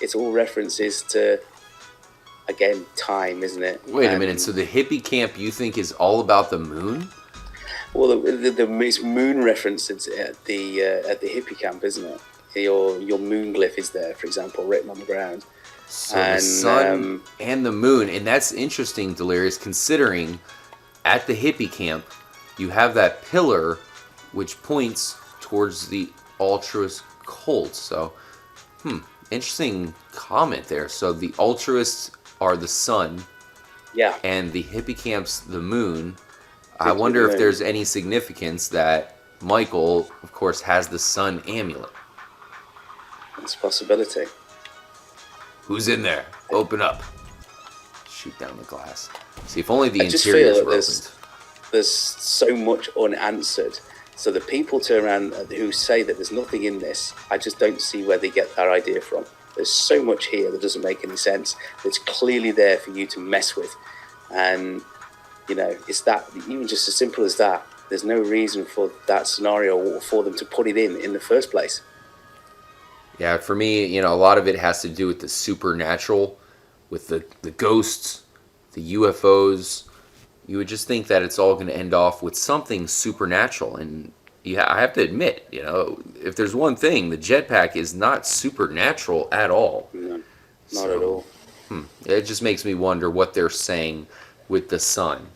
it's all references to, again, time, isn't it? Wait a minute, so the hippie camp you think is all about the moon? Well, it's moon references at the hippie camp, isn't it? Your moon glyph is there, for example, written on the ground. So the sun and the moon, and that's interesting, Delirious, considering at the hippie camp you have that pillar which points towards the Altruist cult. So, interesting comment there. So the Altruists are the sun, yeah, and the hippie camp's the moon. I wonder if there's any significance that Michael, of course, has the sun amulet. It's a possibility. Who's in there? Open up. Shoot down the glass. See, if only the interiors were opened. There's so much unanswered. So the people turn around who say that there's nothing in this, I just don't see where they get that idea from. There's so much here that doesn't make any sense. It's clearly there for you to mess with. And, it's that, even just as simple as that, there's no reason for that scenario or for them to put it in the first place. Yeah, for me, a lot of it has to do with the supernatural, with the ghosts, the UFOs. You would just think that it's all going to end off with something supernatural. And I have to admit, if there's one thing, the jetpack is not supernatural at all. No, not at all. It just makes me wonder what they're saying with the sun.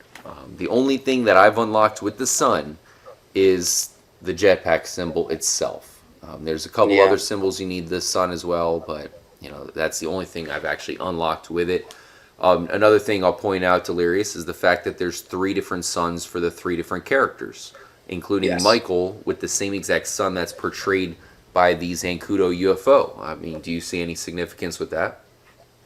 The only thing that I've unlocked with the sun is the jetpack symbol itself. There's a couple other symbols you need the sun as well, but that's the only thing I've actually unlocked with it. Another thing I'll point out, Delirious, is the fact that there's 3 different suns for the 3 different characters, including Michael with the same exact sun that's portrayed by the Zancudo UFO. I mean, do you see any significance with that?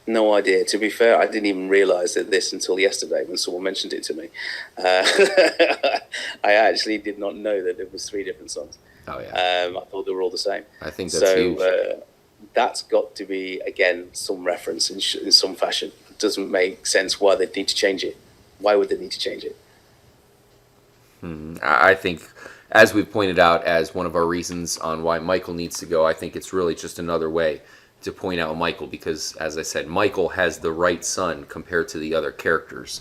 No idea. To be fair, I didn't even realise this until yesterday when someone mentioned it to me. I actually did not know that there was 3 different suns. Oh yeah. I thought they were all the same. I think that's huge. That's got to be, again, some reference in some fashion. It doesn't make sense why they'd need to change it. Why would they need to change it? I think, as we've pointed out as one of our reasons on why Michael needs to go, I think it's really just another way to point out Michael, because, as I said, Michael has the right sun compared to the other characters.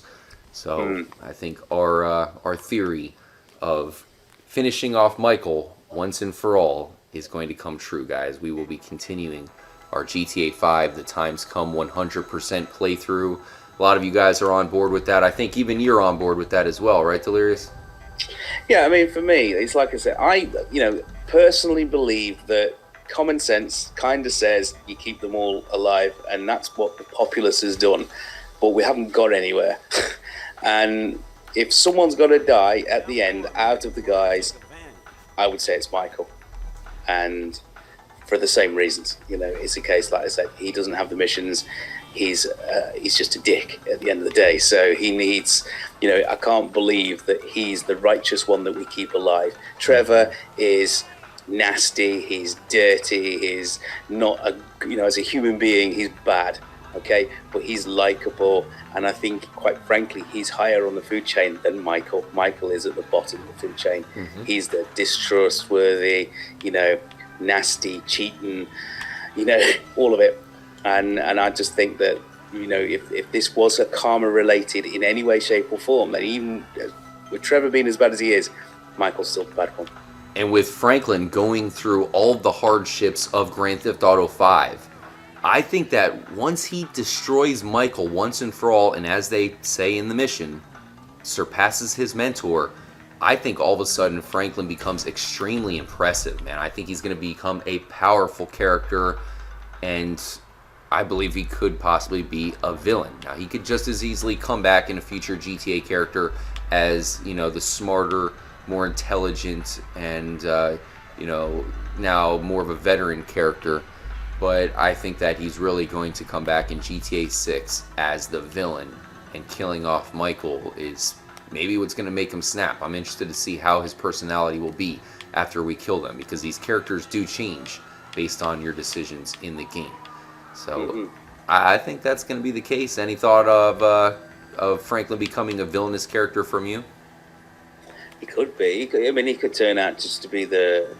So I think our theory of finishing off Michael once and for all is going to come true, guys. We will be continuing our GTA 5 The Times Come 100% playthrough. A lot of you guys are on board with that. I think even you're on board with that as well, right, Delirious? Yeah, I mean, for me, it's like I said, I personally believe that common sense kind of says you keep them all alive, and that's what the populace has done, but we haven't got anywhere. And if someone's got to die at the end out of the guys, I would say it's Michael. And for the same reasons, it's a case, like I said, he doesn't have the missions. He's just a dick at the end of the day. So he needs, I can't believe that he's the righteous one that we keep alive. Trevor is nasty, he's dirty, he's not as a human being, he's bad, okay, but he's likable, and I think, quite frankly, he's higher on the food chain than Michael. Michael is at the bottom of the food chain. He's the distrustworthy, nasty, cheating, all of it, and I just think that if this was a karma related in any way, shape or form, then even with Trevor being as bad as he is, Michael's still the bad one. And with Franklin going through all the hardships of Grand Theft Auto 5, I think that once he destroys Michael once and for all, and as they say in the mission, surpasses his mentor, I think all of a sudden Franklin becomes extremely impressive, man. I think he's going to become a powerful character, and I believe he could possibly be a villain. Now, he could just as easily come back in a future GTA character as, the smarter, more intelligent, and now more of a veteran character, but I think that he's really going to come back in GTA 6 as the villain, and killing off Michael is maybe what's going to make him snap. I'm interested to see how his personality will be after we kill them, because these characters do change based on your decisions in the game. So I think that's going to be the case. Any thought of Franklin becoming a villainous character from you? He could be. I mean, he could turn out just to be the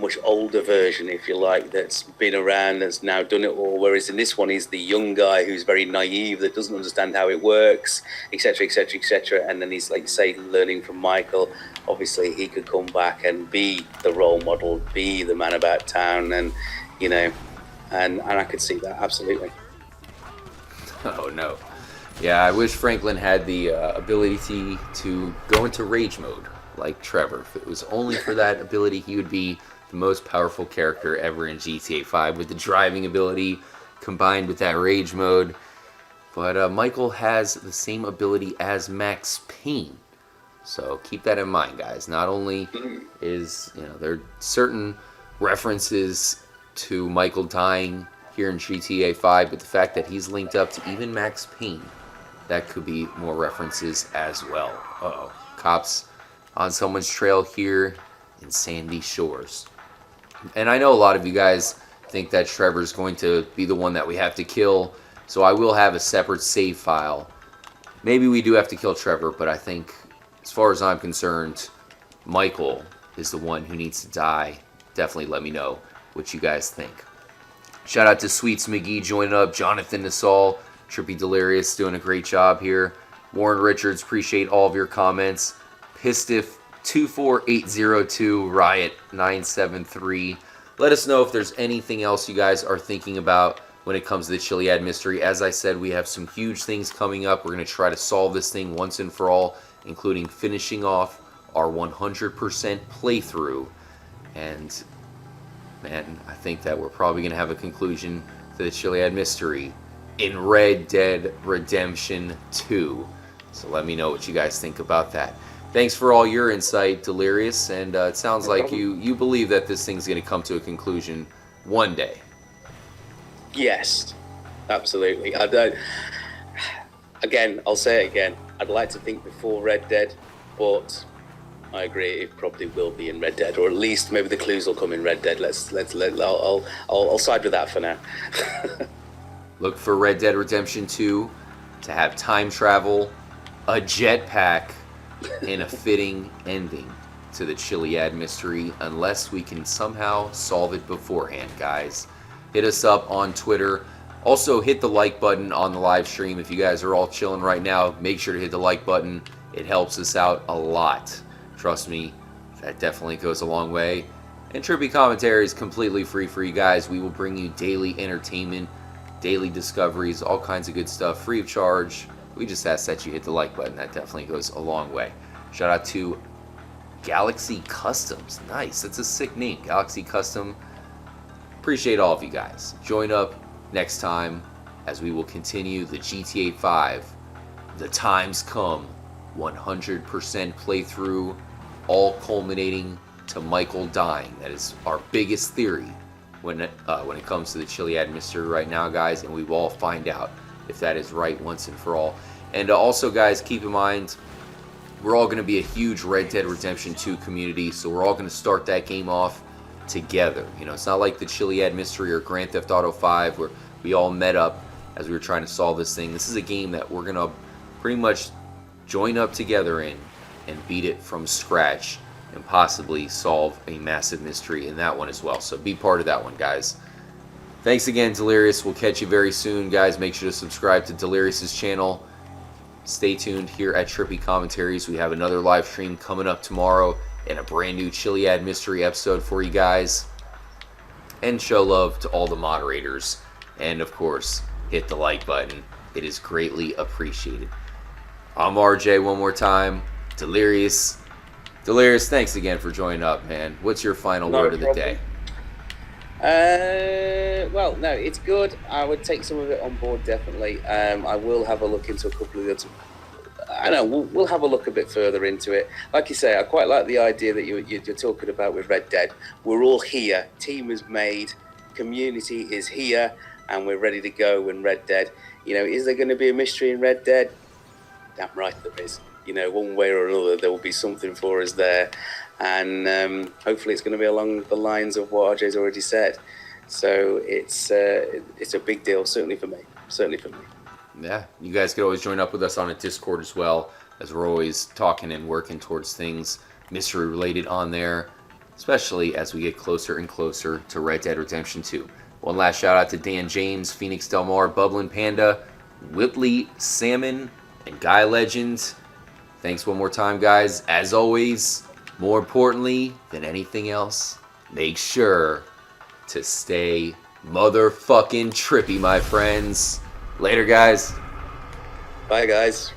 much older version, if you like, that's been around, that's now done it all. Whereas in this one, he's the young guy who's very naive, that doesn't understand how it works, etc., etc., etc. And then he's, like you say, learning from Michael. Obviously, he could come back and be the role model, be the man about town, and you know, and I could see that absolutely. Oh no. Yeah, I wish Franklin had the ability to go into rage mode like Trevor. If it was only for that ability, he would be the most powerful character ever in GTA 5 with the driving ability combined with that rage mode. But Michael has the same ability as Max Payne. So keep that in mind, guys. Not only is, there are certain references to Michael dying here in GTA 5, but the fact that he's linked up to even Max Payne, that could be more references as well. Uh-oh. Cops on someone's trail here in Sandy Shores. And I know a lot of you guys think that Trevor's going to be the one that we have to kill, so I will have a separate save file. Maybe we do have to kill Trevor, but I think, as far as I'm concerned, Michael is the one who needs to die. Definitely let me know what you guys think. Shout out to Sweets McGee joining up, Jonathan Nassau, Trippy Delirious doing a great job here. Warren Richards, appreciate all of your comments. Pistiff 24802, Riot 973. Let us know if there's anything else you guys are thinking about when it comes to the Chiliad mystery. As I said, we have some huge things coming up. We're going to try to solve this thing once and for all, including finishing off our 100% playthrough. And man, I think that we're probably going to have a conclusion to the Chiliad mystery in Red Dead Redemption 2. So let me know what you guys think about that. Thanks for all your insight, Delirious, and it sounds like you believe that this thing's going to come to a conclusion one day. Yes, absolutely. Again, I'll say it again. I'd like to think before Red Dead, but I agree it probably will be in Red Dead, or at least maybe the clues will come in Red Dead. I'll side with that for now. Look for Red Dead Redemption 2 to have time travel, a jetpack, and a fitting ending to the Chiliad mystery, unless we can somehow solve it beforehand, guys. Hit us up on Twitter. Also, hit the like button on the live stream. If you guys are all chilling right now, make sure to hit the like button. It helps us out a lot. Trust me, that definitely goes a long way. And Trippy Commentary is completely free for you guys. We will bring you daily entertainment, daily discoveries, all kinds of good stuff, free of charge. We just ask that you hit the like button. That definitely goes a long way. Shout out to Galaxy Customs. Nice. That's a sick name. Galaxy Custom. Appreciate all of you guys. Join up next time as we will continue the GTA 5. The times come. 100% playthrough. All culminating to Michael dying. That is our biggest theory when it comes to the Chiliad mystery right now, guys. And we will all find out if that is right once and for all. And also, guys, keep in mind, we're all going to be a huge Red Dead Redemption 2 community, so we're all going to start that game off together. It's not like the Chiliad mystery or Grand Theft Auto 5 where we all met up as we were trying to solve this thing. This is a game that we're going to pretty much join up together in and beat it from scratch and possibly solve a massive mystery in that one as well. So be part of that one, guys. Thanks again, Delirious. We'll catch you very soon, guys. Make sure to subscribe to Delirious's channel. Stay tuned here at Trippy Commentaries. We have another live stream coming up tomorrow and a brand new Chiliad mystery episode for you guys. And show love to all the moderators. And of course, hit the like button. It is greatly appreciated. I'm RJ one more time. Delirious. Delirious, thanks again for joining up, man. What's your final word of the day? Well, no, it's good. I would take some of it on board, definitely. I will have a look into a couple of the other... I know, we'll have a look a bit further into it. Like you say, I quite like the idea that you're talking about with Red Dead. We're all here. Team is made. Community is here. And we're ready to go when Red Dead... is there going to be a mystery in Red Dead? Damn right there is. One way or another, there will be something for us there. And hopefully it's going to be along the lines of what RJ's already said. So it's a big deal, certainly for me. Certainly for me. Yeah, you guys could always join up with us on a Discord as well, as we're always talking and working towards things mystery related on there, especially as we get closer and closer to Red Dead Redemption 2. One last shout out to Dan James, Phoenix Del Mar, Bublin Panda, Whitley Salmon, and Guy Legend. Thanks one more time, guys. As always, more importantly than anything else, make sure to stay motherfucking trippy, my friends. Later, guys. Bye, guys.